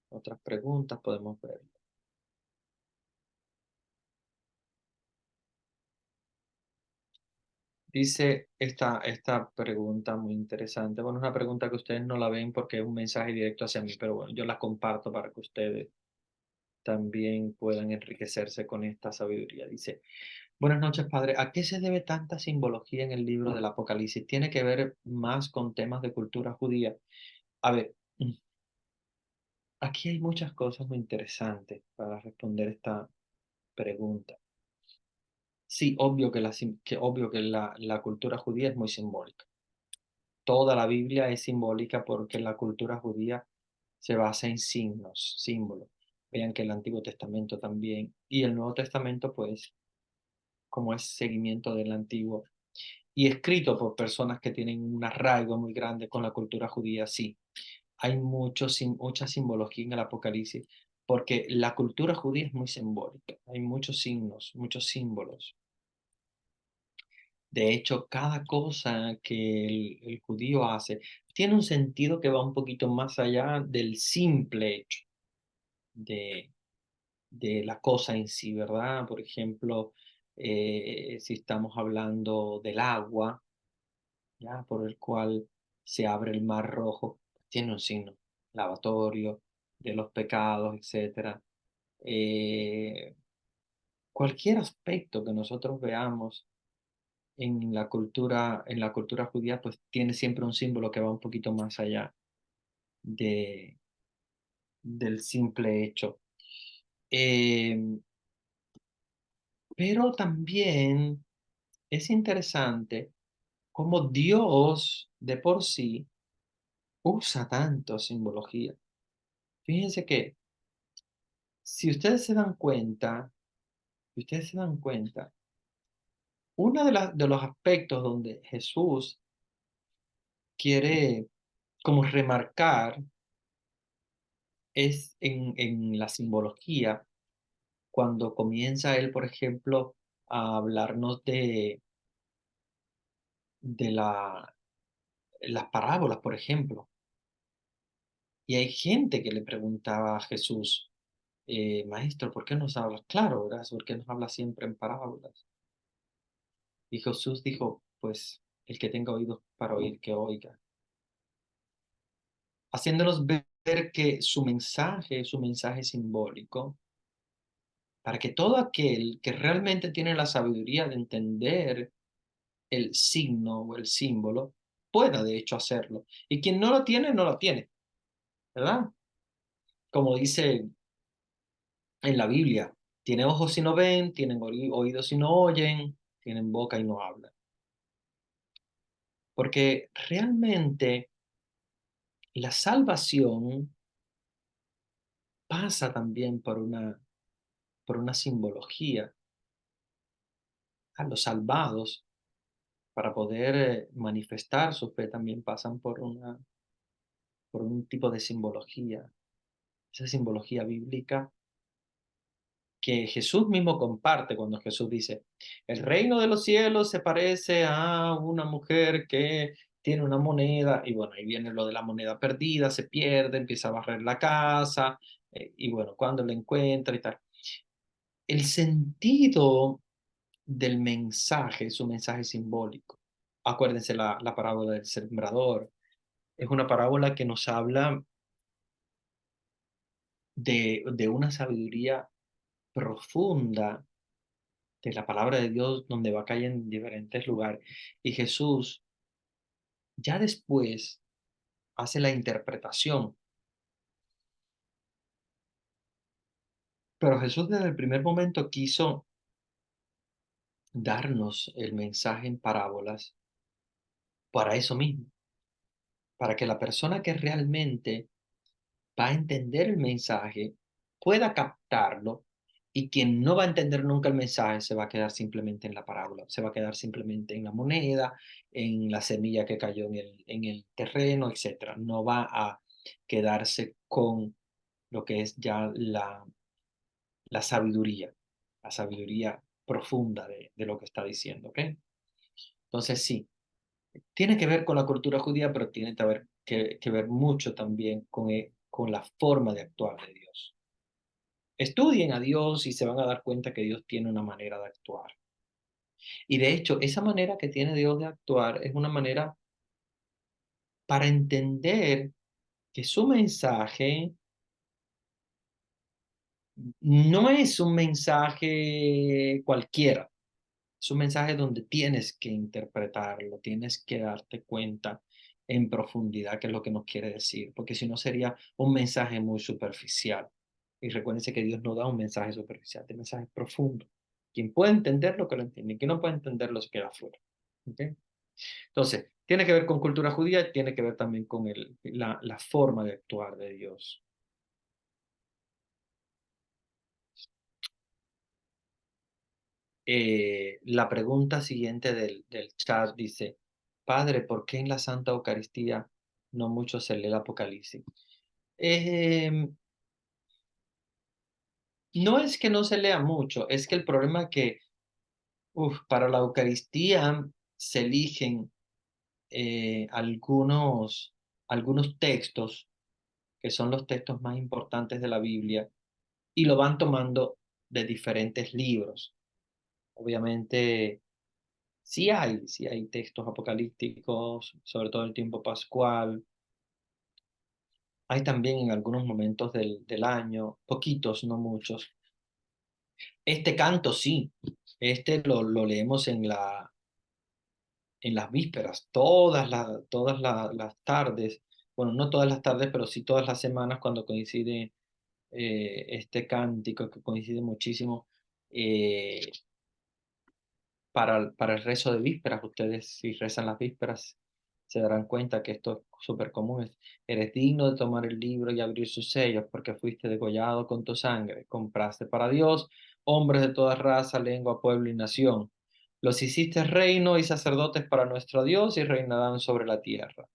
otras preguntas podemos verlo. Dice esta pregunta muy interesante. Bueno, es una pregunta que ustedes no la ven porque es un mensaje directo hacia mí, pero bueno, yo la comparto para que ustedes también puedan enriquecerse con esta sabiduría. Dice, buenas noches, padre. ¿A qué se debe tanta simbología en el libro del Apocalipsis? ¿Tiene que ver más con temas de cultura judía? A ver, aquí hay muchas cosas muy interesantes para responder esta pregunta. Sí, obvio que la cultura judía es muy simbólica. Toda la Biblia es simbólica porque la cultura judía se basa en signos, símbolos. Vean que el Antiguo Testamento también y el Nuevo Testamento, pues, como es seguimiento del Antiguo y escrito por personas que tienen un arraigo muy grande con la cultura judía, sí. Hay mucha simbología en el Apocalipsis porque la cultura judía es muy simbólica. Hay muchos signos, muchos símbolos. De hecho, cada cosa que el judío hace tiene un sentido que va un poquito más allá del simple hecho de, de la cosa en sí, ¿verdad? Por ejemplo, si estamos hablando del agua, ¿ya? Por el cual se abre el mar rojo, tiene un signo lavatorio de los pecados, etcétera. Eh, Cualquier aspecto que nosotros veamos en la cultura judía, pues tiene siempre un símbolo que va un poquito más allá de, del simple hecho. Eh, pero también es interesante cómo Dios de por sí usa tanto simbología. Fíjense que si ustedes se dan cuenta, si ustedes se dan cuenta, uno de los aspectos donde Jesús quiere como remarcar es en la simbología, cuando comienza él, por ejemplo, a hablarnos de las parábolas, por ejemplo. Y hay gente que le preguntaba a Jesús, Maestro, ¿por qué nos hablas claro, verdad? ¿Por qué nos hablas siempre en parábolas? Y Jesús dijo, pues el que tenga oídos para oír, que oiga. Haciéndonos ver que su mensaje es un mensaje simbólico, para que todo aquel que realmente tiene la sabiduría de entender el signo o el símbolo, pueda de hecho hacerlo. Y quien no lo tiene, no lo tiene, ¿verdad? Como dice en la Biblia, tiene ojos y no ven, tienen oídos y no oyen, tienen boca y no hablan. Porque realmente la salvación pasa también por una simbología. A los salvados, para poder manifestar su fe, también pasan por un tipo de simbología. Esa simbología bíblica que Jesús mismo comparte cuando Jesús dice, el reino de los cielos se parece a una mujer que tiene una moneda y bueno, ahí viene lo de la moneda perdida, se pierde, empieza a barrer la casa y bueno, cuando la encuentra y tal. El sentido del mensaje es un mensaje simbólico. Acuérdense la parábola del sembrador. Es una parábola que nos habla de una sabiduría profunda de la palabra de Dios donde va a caer en diferentes lugares. Y Jesús ya después hace la interpretación. Pero Jesús desde el primer momento quiso darnos el mensaje en parábolas para eso mismo, para que la persona que realmente va a entender el mensaje pueda captarlo y quien no va a entender nunca el mensaje se va a quedar simplemente en la parábola, se va a quedar simplemente en la moneda, en la semilla que cayó en el terreno, etcétera. No va a quedarse con lo que es ya la la sabiduría profunda de lo que está diciendo, ¿ok? Entonces sí, tiene que ver con la cultura judía, pero tiene que ver mucho también con la forma de actuar de Dios. Estudien a Dios y se van a dar cuenta que Dios tiene una manera de actuar. Y de hecho, esa manera que tiene Dios de actuar es una manera para entender que su mensaje no es un mensaje cualquiera. Es un mensaje donde tienes que interpretarlo, tienes que darte cuenta en profundidad qué es lo que nos quiere decir, porque si no sería un mensaje muy superficial. Y recuérdense que Dios no da un mensaje superficial, un mensaje profundo. Quien puede entenderlo, que lo entiende, quien no puede entenderlo, se queda fuera. ¿Okay? Entonces, tiene que ver con cultura judía, tiene que ver también con la forma de actuar de Dios. La pregunta siguiente del chat dice, Padre, ¿por qué en la Santa Eucaristía no mucho se lee el Apocalipsis? Eh, no es que no se lea mucho, es que el problema es que para la Eucaristía se eligen algunos textos que son los textos más importantes de la Biblia y lo van tomando de diferentes libros. Obviamente sí hay textos apocalípticos, sobre todo en el tiempo pascual. Hay también en algunos momentos del año, poquitos, no muchos. Este canto sí, este lo leemos en las vísperas, las tardes, bueno, no todas las tardes, pero sí todas las semanas cuando coincide este cántico, que coincide muchísimo. eh, para el rezo de vísperas. Ustedes si rezan las vísperas se darán cuenta que esto es súper común. Eres digno de tomar el libro y abrir sus sellos porque fuiste degollado con tu sangre. Compraste para Dios hombres de toda raza, lengua, pueblo y nación. Los hiciste reino y sacerdotes para nuestro Dios y reinarán sobre la tierra.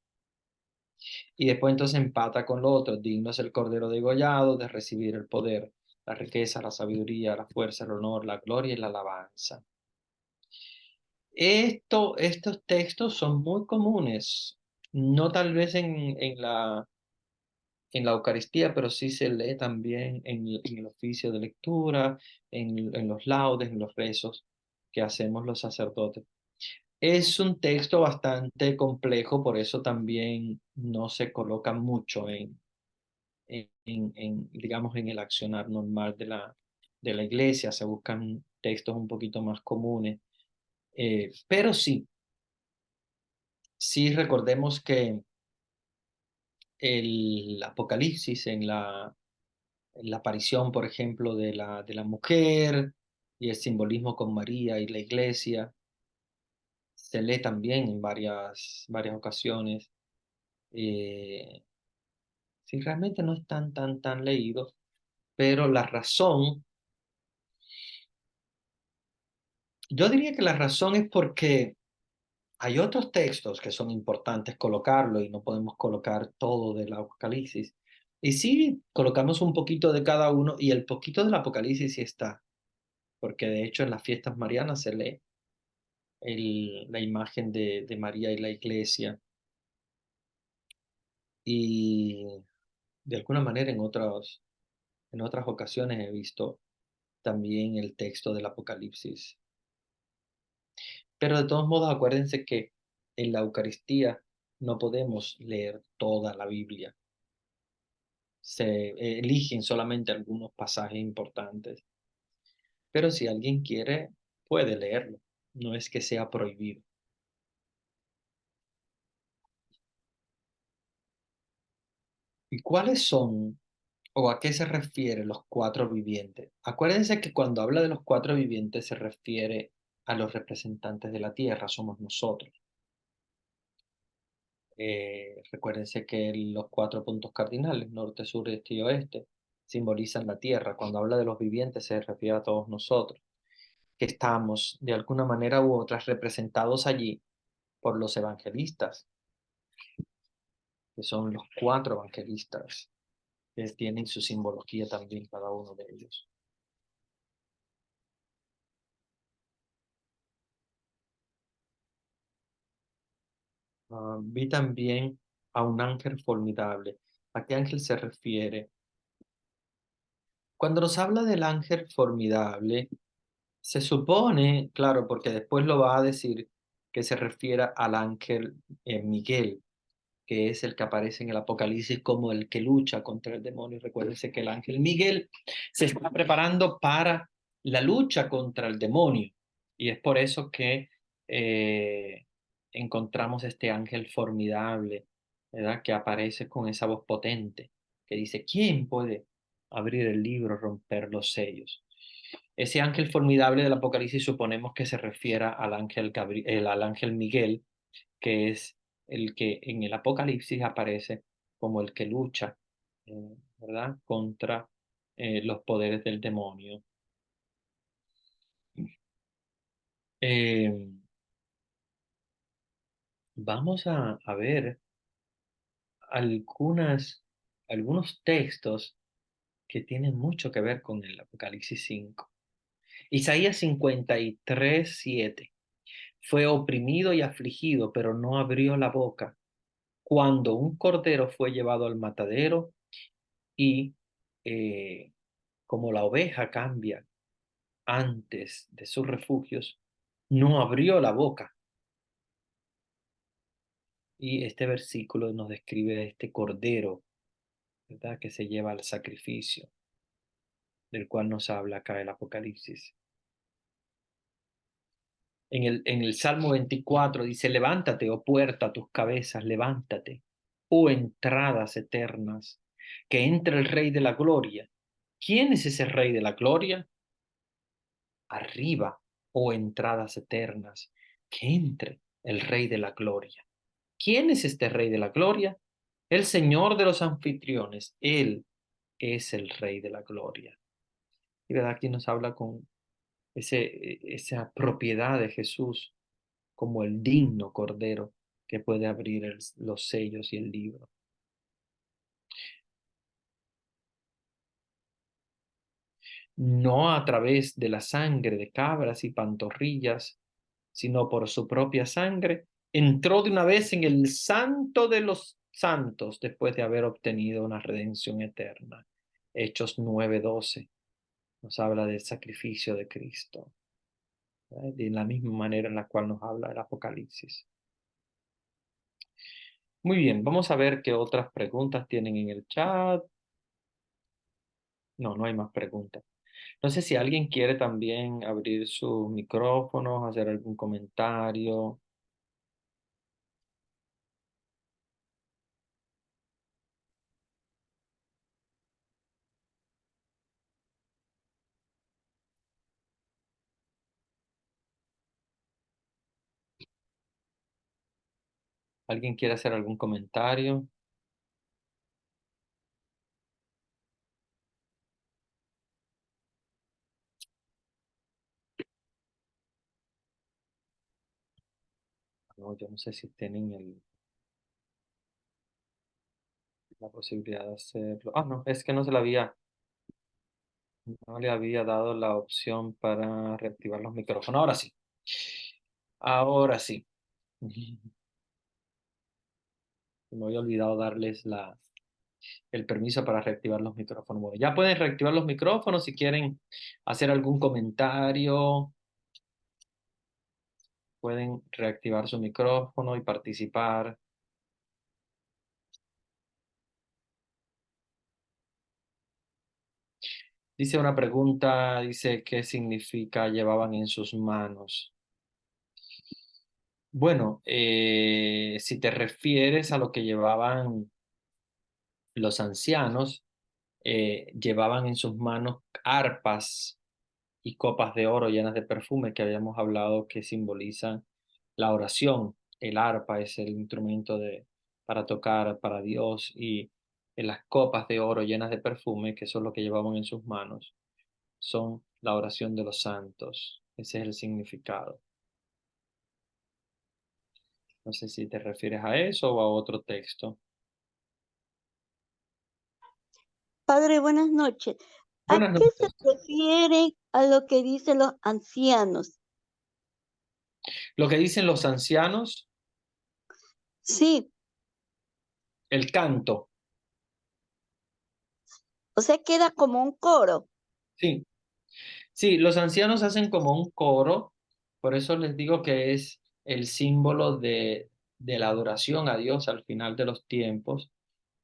Y después entonces empata con lo otro. Digno es el cordero degollado de recibir el poder, la riqueza, la sabiduría, la fuerza, el honor, la gloria y la alabanza. Estos textos son muy comunes, no tal vez en la Eucaristía, pero sí se lee también en el oficio de lectura, en los laudes, en los rezos que hacemos los sacerdotes. Es un texto bastante complejo, por eso también no se coloca mucho digamos, en el accionar normal de la iglesia, se buscan textos un poquito más comunes, pero sí recordemos que el Apocalipsis en la aparición, por ejemplo, de la mujer y el simbolismo con María y la iglesia, se lee también en varias ocasiones. Eh, sí, realmente no es tan leído, pero la razón, yo diría que la razón es porque hay otros textos que son importantes colocarlo y no podemos colocar todo del Apocalipsis. Y sí, colocamos un poquito de cada uno y el poquito del Apocalipsis sí está, porque de hecho en las fiestas marianas se lee la imagen de María y la iglesia. y de alguna manera en otras ocasiones he visto también el texto del Apocalipsis. Pero de todos modos, acuérdense que en la Eucaristía no podemos leer toda la Biblia. Se eligen solamente algunos pasajes importantes. Pero si alguien quiere, puede leerlo. No es que sea prohibido. ¿Y cuáles son o a qué se refiere los cuatro vivientes? Acuérdense que cuando habla de los cuatro vivientes se refiere a los representantes de la tierra, somos nosotros. Recuérdense que los cuatro puntos cardinales, norte, sur, este y oeste, simbolizan la tierra. Cuando habla de los vivientes se refiere a todos nosotros, que estamos de alguna manera u otra representados allí por los evangelistas, que son los cuatro evangelistas, que tienen su simbología también cada uno de ellos. Vi también a un ángel formidable. ¿A qué ángel se refiere? Cuando nos habla del ángel formidable, se supone, claro, porque después lo va a decir, que se refiere al ángel Miguel, que es el que aparece en el Apocalipsis como el que lucha contra el demonio. Recuérdense que el ángel Miguel se está preparando para la lucha contra el demonio. Y es por eso que encontramos este ángel formidable, ¿verdad? Que aparece con esa voz potente, que dice, ¿quién puede abrir el libro, romper los sellos? Ese ángel formidable del Apocalipsis suponemos que se refiera al ángel Miguel, que es el que en el Apocalipsis aparece como el que lucha, ¿verdad? Contra los poderes del demonio. Eh, Vamos a ver algunos textos que tienen mucho que ver con el Apocalipsis 5. Isaías 53:7. Fue oprimido y afligido, pero no abrió la boca. Cuando un cordero fue llevado al matadero y como la oveja cambia antes de sus refugios, no abrió la boca. Y este versículo nos describe a este cordero, ¿verdad? Que se lleva al sacrificio, del cual nos habla acá el Apocalipsis. En el Salmo 24 dice, levántate, oh puerta, tus cabezas, levántate, oh entradas eternas, que entre el Rey de la Gloria. ¿Quién es ese Rey de la Gloria? Arriba, oh entradas eternas, que entre el Rey de la Gloria. ¿Quién es este Rey de la Gloria? El Señor de los anfitriones. Él es el Rey de la Gloria. Y verdad, aquí nos habla con esa propiedad de Jesús como el digno Cordero que puede abrir los sellos y el libro. No a través de la sangre de cabras y pantorrillas, sino por su propia sangre, entró de una vez en el santo de los santos después de haber obtenido una redención eterna. Hechos 9:12 nos habla del sacrificio de Cristo, de la misma manera en la cual nos habla el Apocalipsis. Muy bien, vamos a ver qué otras preguntas tienen en el chat. No, no hay más preguntas. No sé si alguien quiere también abrir su micrófono, hacer algún comentario. ¿Alguien quiere hacer algún comentario? No, yo no sé si tienen la posibilidad de hacerlo. Ah, no, es que no le había dado la opción para reactivar los micrófonos. Ahora sí. Ahora sí. Me había olvidado darles el permiso para reactivar los micrófonos. Bueno, ya pueden reactivar los micrófonos si quieren hacer algún comentario. Pueden reactivar su micrófono y participar. Dice una pregunta, dice, ¿qué significa llevaban en sus manos? Bueno, si te refieres a lo que llevaban los ancianos, llevaban en sus manos arpas y copas de oro llenas de perfume que habíamos hablado que simbolizan la oración. El arpa es el instrumento para tocar para Dios y las copas de oro llenas de perfume, que son lo que llevaban en sus manos, son la oración de los santos. Ese es el significado. No sé si te refieres a eso o a otro texto. Padre, buenas noches. ¿A Buenas qué se noches. refiere a lo que dicen los ancianos? Lo que dicen los ancianos, Sí, el canto. o sea, queda como un coro. Sí, sí, los ancianos hacen como un coro, por eso les digo que es el símbolo de la adoración a Dios al final de los tiempos,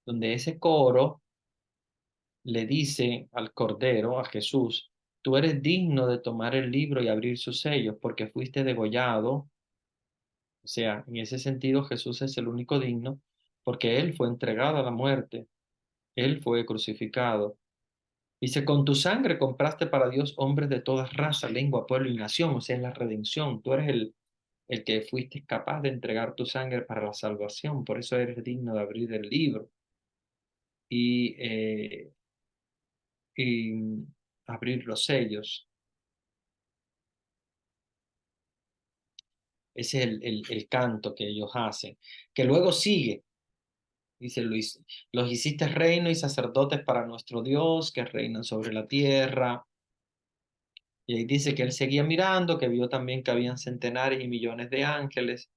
donde ese coro le dice al Cordero, a Jesús, tú eres digno de tomar el libro y abrir sus sellos, porque fuiste degollado. O sea, en ese sentido Jesús es el único digno, porque Él fue entregado a la muerte, Él fue crucificado. Dice, con tu sangre compraste para Dios hombres de toda raza, lengua, pueblo y nación, o sea, es la redención. Tú eres el que fuiste capaz de entregar tu sangre para la salvación, por eso eres digno de abrir el libro y, y abrir los sellos. Ese es el canto que ellos hacen, que luego sigue. Dice Luis, los hiciste reino y sacerdotes para nuestro Dios, que reinan sobre la tierra. Y ahí dice que él seguía mirando, que vio también que habían centenares y millones de ángeles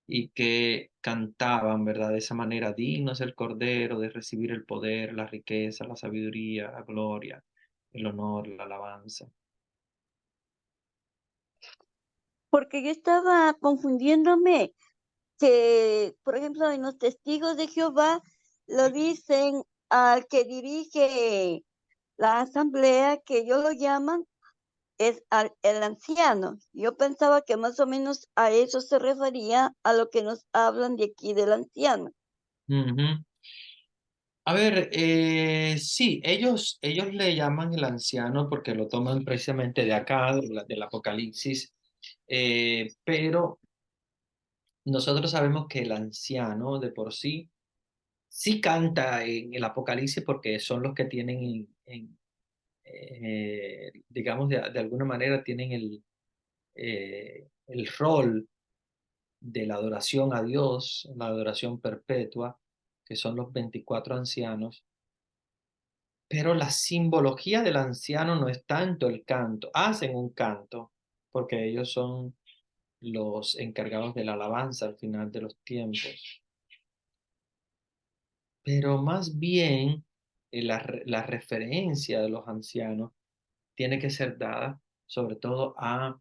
y que cantaban, ¿verdad? De esa manera, digno es el Cordero de recibir el poder, la riqueza, la sabiduría, la gloria, el honor, la alabanza. Porque yo estaba confundiéndome que, por ejemplo, en los testigos de Jehová lo dicen al que dirige la asamblea, que ellos lo llaman, es el anciano. Yo pensaba que más o menos a eso se refería a lo que nos hablan de aquí del anciano. Ujú. A ver, sí, ellos le llaman el anciano porque lo toman precisamente de acá, del Apocalipsis, pero nosotros sabemos que el anciano de por sí sí canta en el Apocalipsis porque son los que tienen, digamos, de alguna manera tienen el rol de la adoración a Dios, la adoración perpetua, que son los 24 ancianos. Pero la simbología del anciano no es tanto el canto. Hacen un canto, porque ellos son los encargados de la alabanza al final de los tiempos. Pero más bien la referencia de los ancianos tiene que ser dada sobre todo a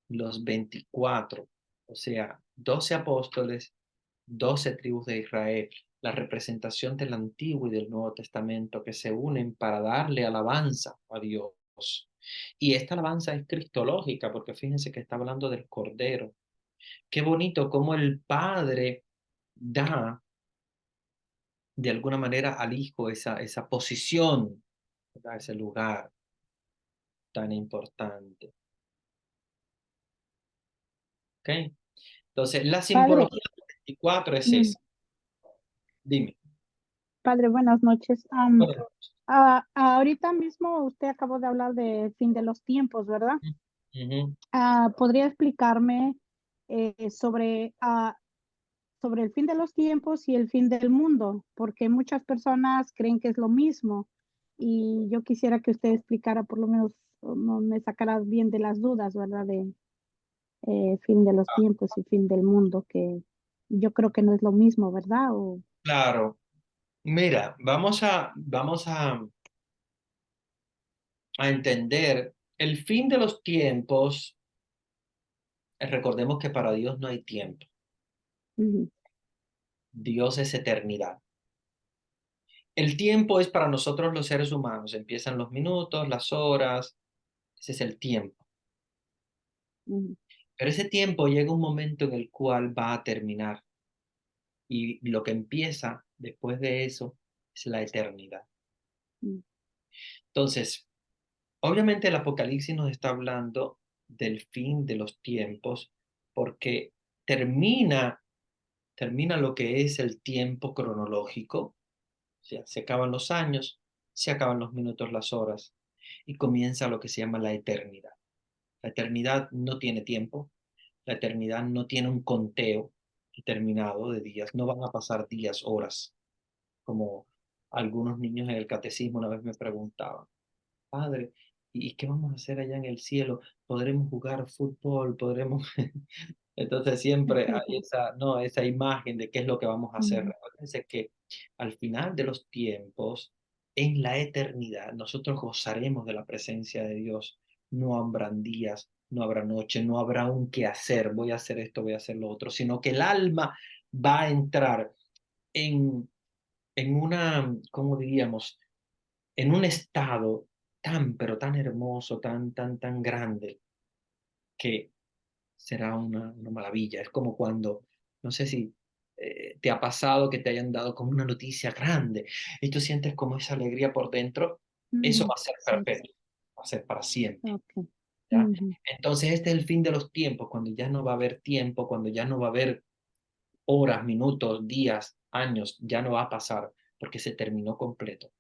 los 24, o sea, 12 apóstoles, 12 tribus de Israel, la representación del Antiguo y del Nuevo Testamento que se unen para darle alabanza a Dios. Y esta alabanza es cristológica, porque fíjense que está hablando del Cordero. Qué bonito cómo el Padre da de alguna manera al Hijo esa posición, ¿verdad? Ese lugar tan importante. ¿Ok? Entonces, la Padre, simbología del 24 es mm, esa. Dime. padre, buenas noches. Bueno, Ahorita mismo usted acabó de hablar del fin de los tiempos, ¿verdad? ujú. ¿Podría explicarme sobre el fin de los tiempos y el fin del mundo? Porque muchas personas creen que es lo mismo y yo quisiera que usted explicara, por lo menos, o no me sacara bien de las dudas, ¿verdad? De fin de los tiempos y fin del mundo, que yo creo que no es lo mismo, ¿verdad? O, Claro. Mira, a entender el fin de los tiempos. Recordemos que para Dios no hay tiempo. ujú, Dios es eternidad. El tiempo es para nosotros los seres humanos. Empiezan los minutos, las horas. Ese es el tiempo. ujú, Pero ese tiempo llega un momento en el cual va a terminar. Y lo que empieza después de eso es la eternidad. ujú, Entonces, obviamente el Apocalipsis nos está hablando del fin de los tiempos porque termina, termina lo que es el tiempo cronológico. O sea, se acaban los años, se acaban los minutos, las horas y comienza lo que se llama la eternidad. La eternidad no tiene tiempo, la eternidad no tiene un conteo determinado de días, no van a pasar días, horas, como algunos niños en el catecismo una vez me preguntaban, padre, ¿y qué vamos a hacer allá en el cielo? ¿Podremos jugar fútbol? ¿Podremos? Entonces siempre hay esa, no, esa imagen de qué es lo que vamos a hacer. ujú, Recuérdense que al final de los tiempos, en la eternidad, nosotros gozaremos de la presencia de Dios. No habrán días, no habrá noche, no habrá un qué hacer, voy a hacer esto, voy a hacer lo otro, sino que el alma va a entrar en, en una, ¿cómo diríamos? En un estado tan, pero tan hermoso, tan grande, que será una maravilla. Es como cuando, no sé si te ha pasado que te hayan dado como una noticia grande y tú sientes como esa alegría por dentro. Eso ujú, va a ser sí, perpetuo, va a ser para siempre. ok. ¿Ya? Ujú, Entonces este es el fin de los tiempos, cuando ya no va a haber tiempo, cuando ya no va a haber horas, minutos, días, años, ya no va a pasar porque se terminó completo.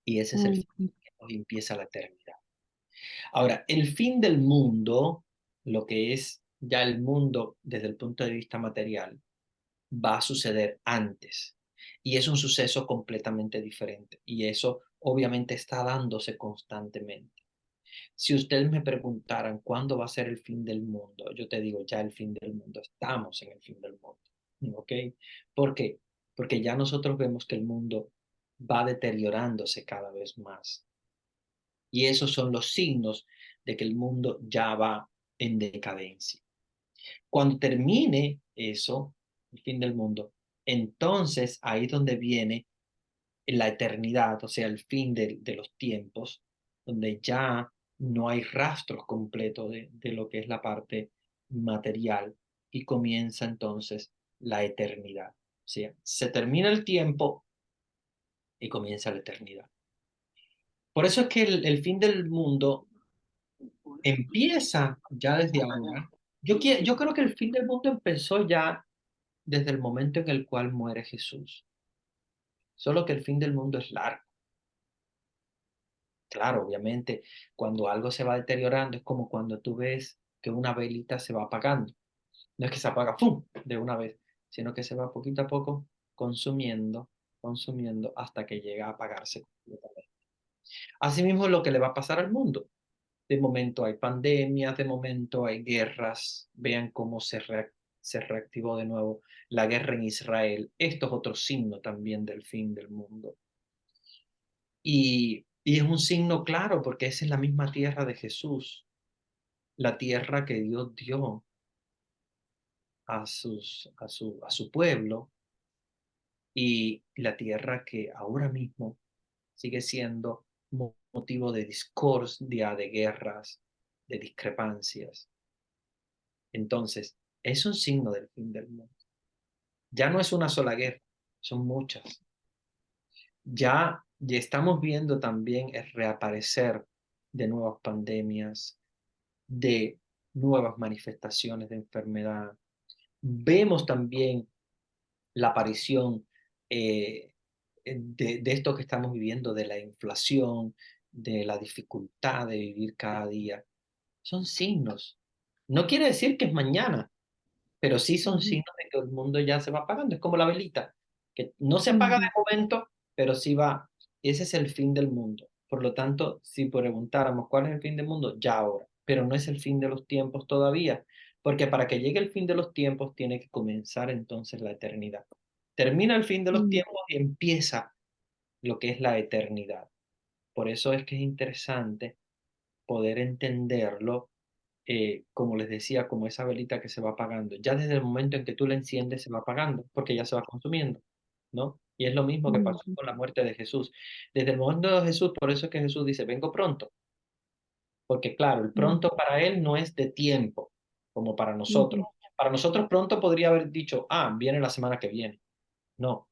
Y ese es el fin ujú, y empieza la eternidad. Ahora, el fin del mundo, lo que es ya el mundo desde el punto de vista material, va a suceder antes. Y es un suceso completamente diferente. Y eso obviamente está dándose constantemente. Si ustedes me preguntaran cuándo va a ser el fin del mundo, yo te digo ya el fin del mundo. Estamos en el fin del mundo. ¿Ok? ¿Por qué? Porque ya nosotros vemos que el mundo va deteriorándose cada vez más. Y esos son los signos de que el mundo ya va en decadencia. Cuando termine eso, el fin del mundo, entonces ahí es donde viene la eternidad, o sea, el fin de los tiempos, donde ya no hay rastros completos de lo que es la parte material y comienza entonces la eternidad. O sea, se termina el tiempo y comienza la eternidad. Por eso es que el fin del mundo empieza ya desde ahora. Yo creo que el fin del mundo empezó ya desde el momento en el cual muere Jesús. Solo que el fin del mundo es largo. Claro, obviamente, cuando algo se va deteriorando es como cuando tú ves que una velita se va apagando. No es que se apaga ¡pum! De una vez, sino que se va poquito a poco consumiendo, consumiendo hasta que llega a apagarse completamente. Asimismo, es lo que le va a pasar al mundo. De momento hay pandemias, de momento hay guerras. Vean cómo se reactivó de nuevo la guerra en Israel. Esto es otro signo también del fin del mundo. Y es un signo claro porque esa es la misma tierra de Jesús, la tierra que Dios dio a su pueblo y la tierra que ahora mismo sigue siendo motivo de discordia, de guerras, de discrepancias. Entonces, es un signo del fin del mundo. Ya no es una sola guerra, son muchas. Ya estamos viendo también el reaparecer de nuevas pandemias, de nuevas manifestaciones de enfermedad. Vemos también la aparición de esto que estamos viviendo, de la inflación, de la dificultad de vivir cada día. Son signos. No quiere decir que es mañana, pero sí son ujú, signos de que el mundo ya se va apagando. Es como la velita, que no se apaga de ujú, momento, pero sí va. Ese es el fin del mundo. Por lo tanto, si preguntáramos cuál es el fin del mundo, ya ahora, pero no es el fin de los tiempos todavía, Porque para que llegue el fin de los tiempos tiene que comenzar entonces la eternidad. Termina el fin de los tiempos y empieza lo que es la eternidad. Por eso es que es interesante poder entenderlo, como les decía, como esa velita que se va apagando. Ya desde el momento en que tú la enciendes se va apagando, porque ya se va consumiendo, ¿no? Y es lo mismo que pasó con la muerte de Jesús. Desde el momento de Jesús, por eso es que Jesús dice, vengo pronto. Porque claro, el pronto para él no es de tiempo, como para nosotros. Para nosotros pronto podría haber dicho, viene la semana que viene. No,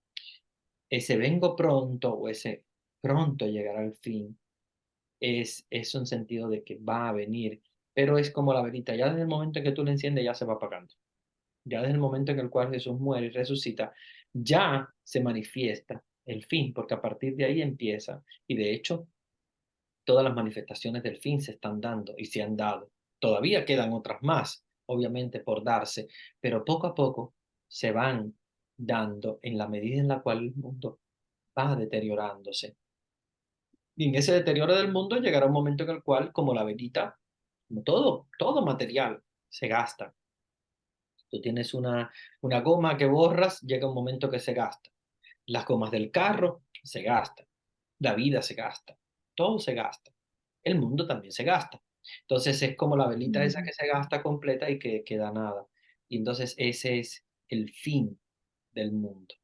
ese vengo pronto o ese pronto llegará al fin es un sentido de que va a venir, pero es como la velita, ya desde el momento en que tú la enciendes ya se va apagando. Ya desde el momento en el cual Jesús muere y resucita, ya se manifiesta el fin, porque a partir de ahí empieza. Y de hecho, todas las manifestaciones del fin se están dando y se han dado. Todavía quedan otras más, obviamente, por darse, pero poco a poco se van dando en la medida en la cual el mundo va deteriorándose. Y en ese deterioro del mundo llegará un momento en el cual, como la velita, como todo material se gasta. Tú tienes una goma que borras, llega un momento que se gasta. Las gomas del carro se gastan. La vida se gasta. Todo se gasta. El mundo también se gasta. Entonces es como la velita esa que se gasta completa y que queda nada. Y entonces ese es el fin del mundo.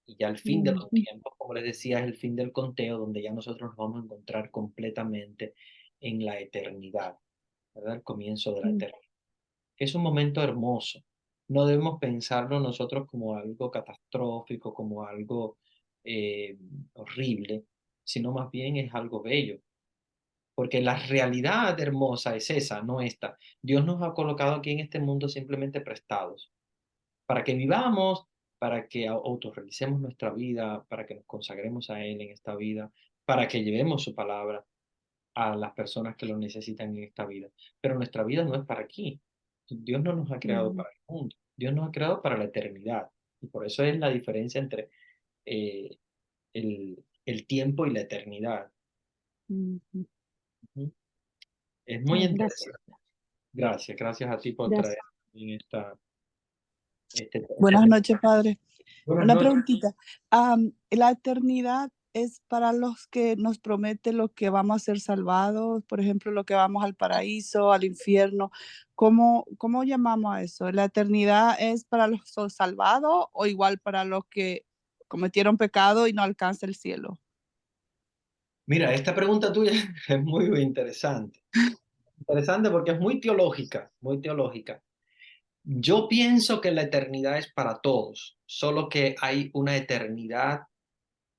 Y ya el fin de los tiempos, como les decía, es el fin del conteo, donde ya nosotros nos vamos a encontrar completamente en la eternidad, ¿verdad? El comienzo de la eternidad. Es un momento hermoso. No debemos pensarlo nosotros como algo catastrófico, como algo horrible, sino más bien es algo bello. Porque la realidad hermosa es esa, no esta. Dios nos ha colocado aquí en este mundo simplemente prestados, para que vivamos, para que autorrealicemos nuestra vida, para que nos consagremos a Él en esta vida, para que llevemos su palabra a las personas que lo necesitan en esta vida. Pero nuestra vida no es para aquí. Dios no nos ha creado para el mundo, Dios nos ha creado para la eternidad. Y por eso es la diferencia entre eh, el tiempo y la eternidad. Ujú. Es muy Gracias. interesante. Gracias a ti por Gracias. traer en este Buenas tema. noches, padre. Buenas Una noches. preguntita. ¿La eternidad es para los que nos promete lo que vamos a ser salvados? Por ejemplo, lo que vamos al paraíso, al infierno. ¿Cómo llamamos a eso? ¿La eternidad es para los salvados o igual para los que cometieron pecado y no alcanza el cielo? Mira, esta pregunta tuya es muy interesante. Interesante porque es muy teológica, muy teológica. Yo pienso que la eternidad es para todos, solo que hay una eternidad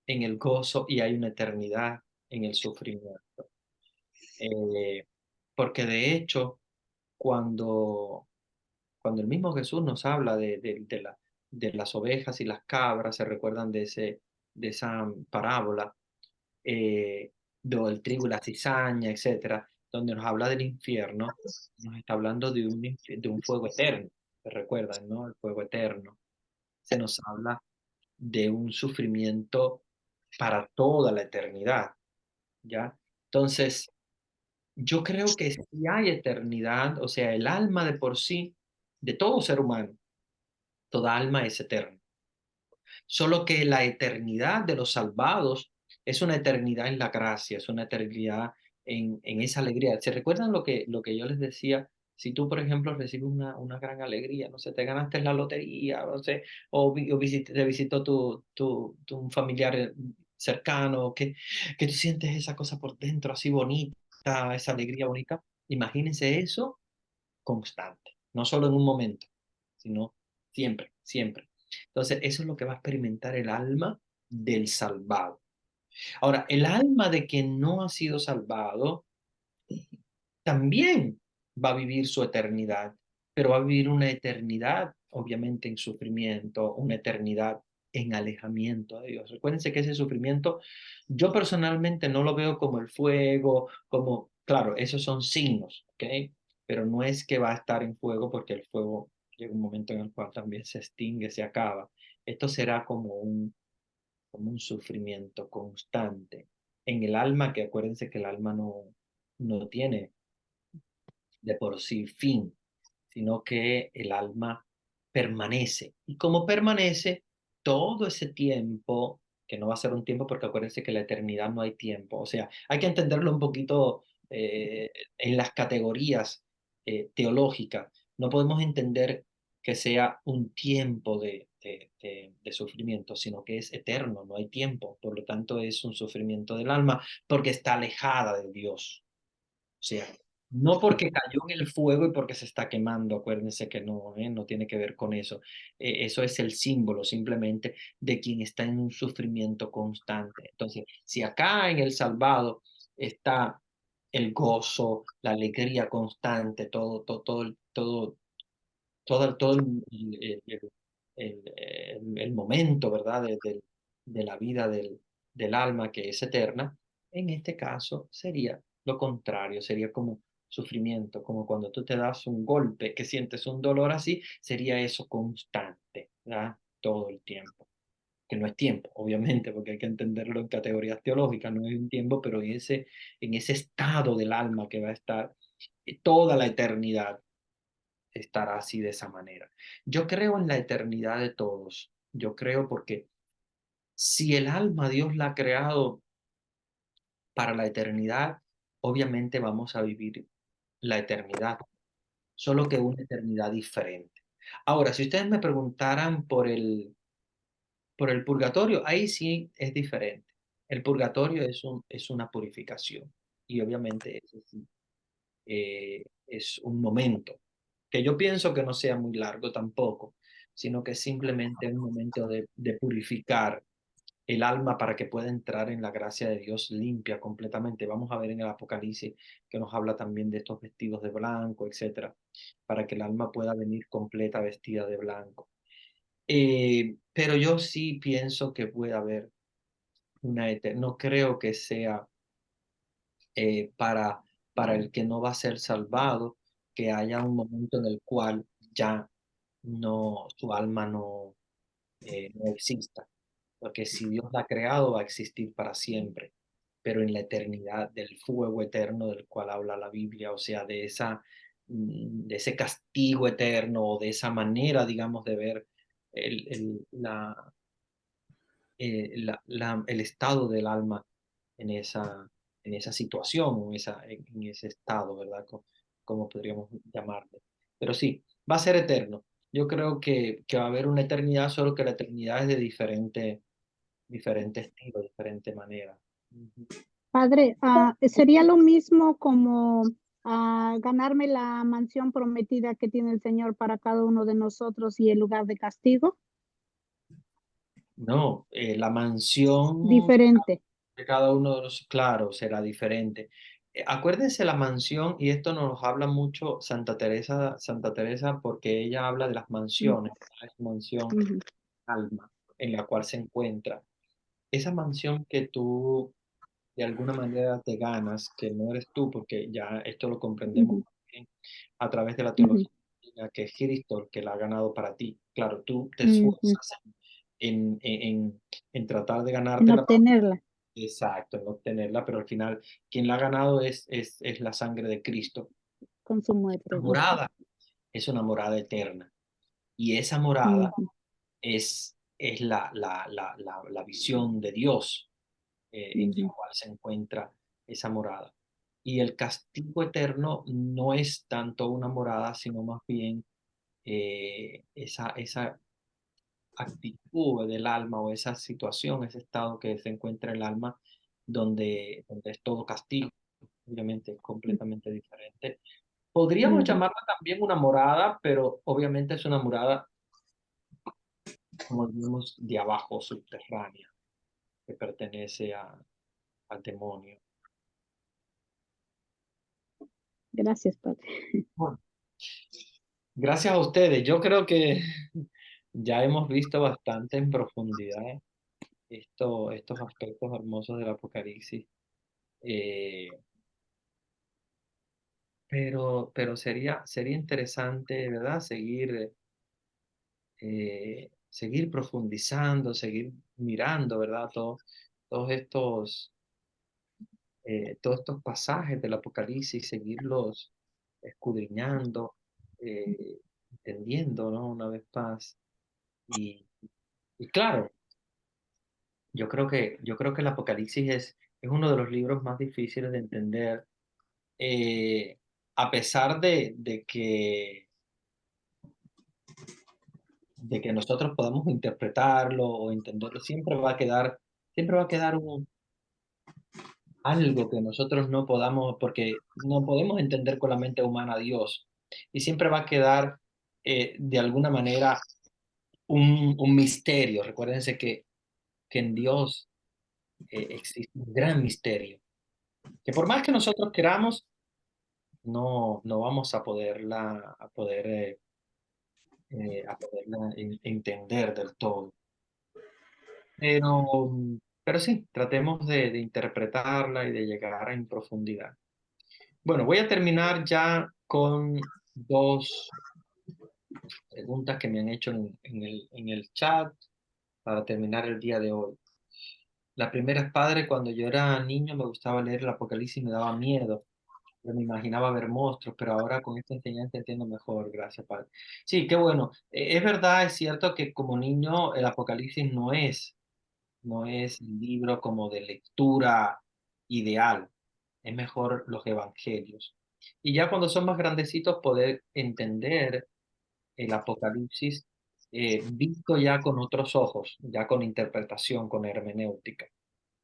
en el gozo y hay una eternidad en el sufrimiento. Eh, Porque de hecho, cuando, cuando el mismo Jesús nos habla de las ovejas y las cabras, se recuerdan de esa parábola, del trigo y la cizaña, etcétera, donde nos habla del infierno, nos está hablando de un fuego eterno. ¿Se recuerdan, no? El fuego eterno. Se nos habla de un sufrimiento para toda la eternidad, ¿ya? Entonces, yo creo que si hay eternidad, o sea, el alma de por sí, de todo ser humano, toda alma es eterna. Solo que la eternidad de los salvados es una eternidad en la gracia, es una eternidad en esa alegría. ¿Se recuerdan lo que yo les decía? Si tú, por ejemplo, recibes una gran alegría, no sé, te ganaste la lotería, no sé, te visitó un familiar cercano, que tú sientes esa cosa por dentro así bonita, esa alegría bonita. Imagínense eso constante, no solo en un momento, sino siempre, siempre. Entonces, eso es lo que va a experimentar el alma del salvado. Ahora, el alma de quien no ha sido salvado también va a vivir su eternidad, pero va a vivir una eternidad, obviamente, en sufrimiento, una eternidad en alejamiento de Dios. Recuérdense que ese sufrimiento, yo personalmente no lo veo como el fuego, como, claro, esos son signos, ¿ok? Pero no es que va a estar en fuego porque el fuego llega un momento en el cual también se extingue, se acaba. Esto será como un sufrimiento constante en el alma, que acuérdense que el alma no tiene de por sí fin, sino que el alma permanece. Y como permanece todo ese tiempo, que no va a ser un tiempo porque acuérdense que en la eternidad no hay tiempo, o sea, hay que entenderlo un poquito en las categorías teológicas. No podemos entender que sea un tiempo de sufrimiento, sino que es eterno, no hay tiempo. Por lo tanto, es un sufrimiento del alma porque está alejada de Dios. O sea, no porque cayó en el fuego y porque se está quemando, acuérdense que no, no tiene que ver con eso. Eso es el símbolo simplemente de quien está en un sufrimiento constante. Entonces, si acá en el salvado está el gozo, la alegría constante, todo el momento, ¿verdad? De la vida del alma que es eterna, en este caso sería lo contrario, sería como sufrimiento, como cuando tú te das un golpe, que sientes un dolor así, sería eso constante, ¿verdad? Todo el tiempo. Que no es tiempo, obviamente, porque hay que entenderlo en categorías teológicas, no es un tiempo, pero en ese estado del alma que va a estar toda la eternidad estará así de esa manera. Yo creo en la eternidad de todos. Yo creo porque si el alma Dios la ha creado para la eternidad, obviamente vamos a vivir la eternidad, solo que una eternidad diferente. Ahora, si ustedes me preguntaran por el purgatorio, ahí sí es diferente. El purgatorio es una purificación y obviamente ese sí, es un momento, que yo pienso que no sea muy largo tampoco, sino que es simplemente un momento de purificar el alma para que pueda entrar en la gracia de Dios limpia completamente. Vamos a ver en el Apocalipsis que nos habla también de estos vestidos de blanco, etcétera, para que el alma pueda venir completa vestida de blanco. Pero yo sí pienso que puede haber una eternidad. No creo que sea para el que no va a ser salvado, que haya un momento en el cual ya no, su alma no exista. Porque si Dios la ha creado, va a existir para siempre, pero en la eternidad del fuego eterno del cual habla la Biblia, o sea, de ese castigo eterno o de esa manera, digamos, de ver el, el, la, el estado del alma en en esa situación o en ese estado, ¿verdad? Como podríamos llamarle. Pero sí, va a ser eterno. Yo creo que va a haber una eternidad, solo que la eternidad es de diferente estilo, diferente manera. Ujú. Padre, ¿sería lo mismo como ganarme la mansión prometida que tiene el Señor para cada uno de nosotros y el lugar de castigo? No, la mansión Diferente. de cada uno de los, claro, será diferente. Acuérdense la mansión, y esto nos habla mucho Santa Teresa, porque ella habla de las Mm, mansiones, la mansión ujú, alma en la cual se encuentra. Esa mansión que tú de alguna manera te ganas, que no eres tú, porque ya esto lo comprendemos ujú, bien a través de la ujú, teología, que es Cristo el que la ha ganado para ti. Claro, tú te ujú. esfuerzas en tratar de En ganártela. obtenerla Exacto, en obtenerla, pero al final quien la ha ganado es la sangre de Cristo. con su muerte. La Ujú, morada es una morada eterna y esa morada ujú, es la visión de Dios en la ujú, cual se encuentra esa morada. Y el castigo eterno no es tanto una morada, sino más bien esa actitud del alma o esa situación, ese estado que se encuentra el alma donde es todo castigo, obviamente es completamente diferente. Podríamos ujú. llamarla también una morada, pero obviamente es una morada, como digamos, de abajo, subterránea, que pertenece al demonio. Gracias, Padre. Bueno, gracias a ustedes. Yo creo que ya hemos visto bastante en profundidad estos aspectos hermosos del Apocalipsis. Eh, pero sería interesante, ¿verdad? Seguir profundizando, seguir mirando, ¿verdad? Todos todos estos pasajes del Apocalipsis, seguirlos escudriñando, entendiendo, ¿no? Una vez más. Y, y claro, yo creo que el Apocalipsis es uno de los libros más difíciles de entender, eh, a pesar de que nosotros podamos interpretarlo o entenderlo, siempre va a quedar algo que nosotros no podamos, porque no podemos entender con la mente humana a Dios. Y siempre va a quedar, de alguna manera, un misterio. Recuérdense que en Dios existe un gran misterio, que por más que nosotros queramos, no vamos a poderla entender del todo. Pero, pero sí, tratemos de interpretarla y de llegar en profundidad. Bueno, voy a terminar ya con dos preguntas que me han hecho en el chat para terminar el día de hoy. La primera es, padre, cuando yo era niño me gustaba leer el Apocalipsis y me daba miedo. Yo me imaginaba ver monstruos, pero ahora con esta enseñanza entiendo mejor. Gracias, padre. Sí, qué bueno. Es verdad, es cierto que como niño el Apocalipsis no es un libro como de lectura ideal. Es mejor los evangelios. Y ya cuando son más grandecitos, poder entender el Apocalipsis visto ya con otros ojos, ya con interpretación, con hermenéutica.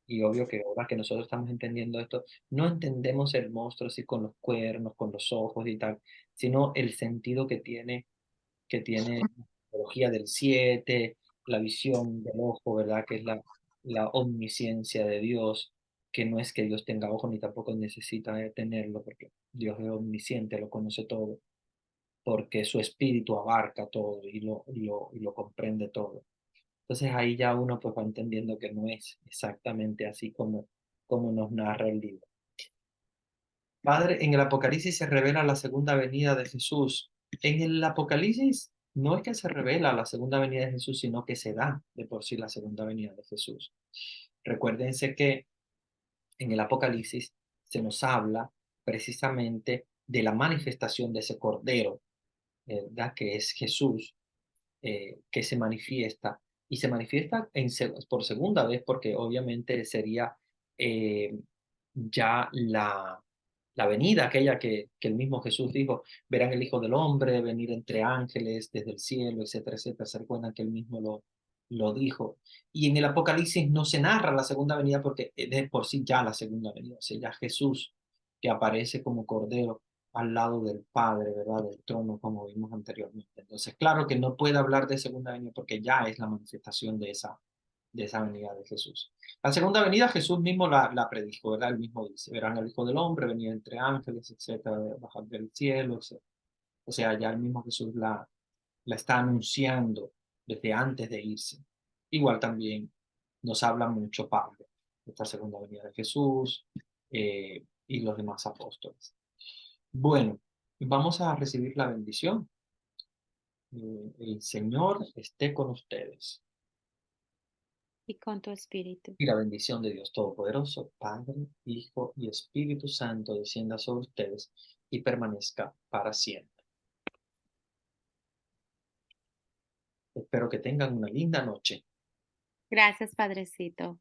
Y obvio que ahora que nosotros estamos entendiendo esto, no entendemos el monstruo así con los cuernos, con los ojos y tal, sino el sentido que tiene la teología del 7, la visión del ojo, ¿verdad? Que es la omnisciencia de Dios, que no es que Dios tenga ojo ni tampoco necesita tenerlo, porque Dios es omnisciente, lo conoce todo, porque su espíritu abarca todo y lo comprende todo. Entonces ahí ya uno pues va entendiendo que no es exactamente así como nos narra el libro. Padre, en el Apocalipsis se revela la segunda venida de Jesús. En el Apocalipsis no es que se revela la segunda venida de Jesús, sino que se da de por sí la segunda venida de Jesús. Recuérdense que en el Apocalipsis se nos habla precisamente de la manifestación de ese Cordero, ¿verdad? Que es Jesús, que se manifiesta y se manifiesta por segunda vez porque obviamente sería eh, ya la venida aquella que el mismo Jesús dijo, verán el Hijo del Hombre venir entre ángeles desde el cielo, etcétera, etcétera. Se recuerdan que él mismo lo dijo. Y en el Apocalipsis no se narra la segunda venida porque es de por sí ya la segunda venida, o sea, ya Jesús que aparece como Cordero al lado del Padre, ¿verdad? Del trono, como vimos anteriormente. Entonces, claro que no puede hablar de segunda venida porque ya es la manifestación de esa venida de Jesús. La segunda venida Jesús mismo la predijo, ¿verdad? Él mismo dice, verán al Hijo del Hombre, venir entre ángeles, etcétera, bajar del cielo, etcétera. O sea, ya el mismo Jesús la está anunciando desde antes de irse. Igual también nos habla mucho Pablo de esta segunda venida de Jesús y los demás apóstoles. Bueno, vamos a recibir la bendición. El Señor esté con ustedes. Y con tu espíritu. Y la bendición de Dios Todopoderoso, Padre, Hijo y Espíritu Santo, descienda sobre ustedes y permanezca para siempre. Espero que tengan una linda noche. Gracias, Padrecito.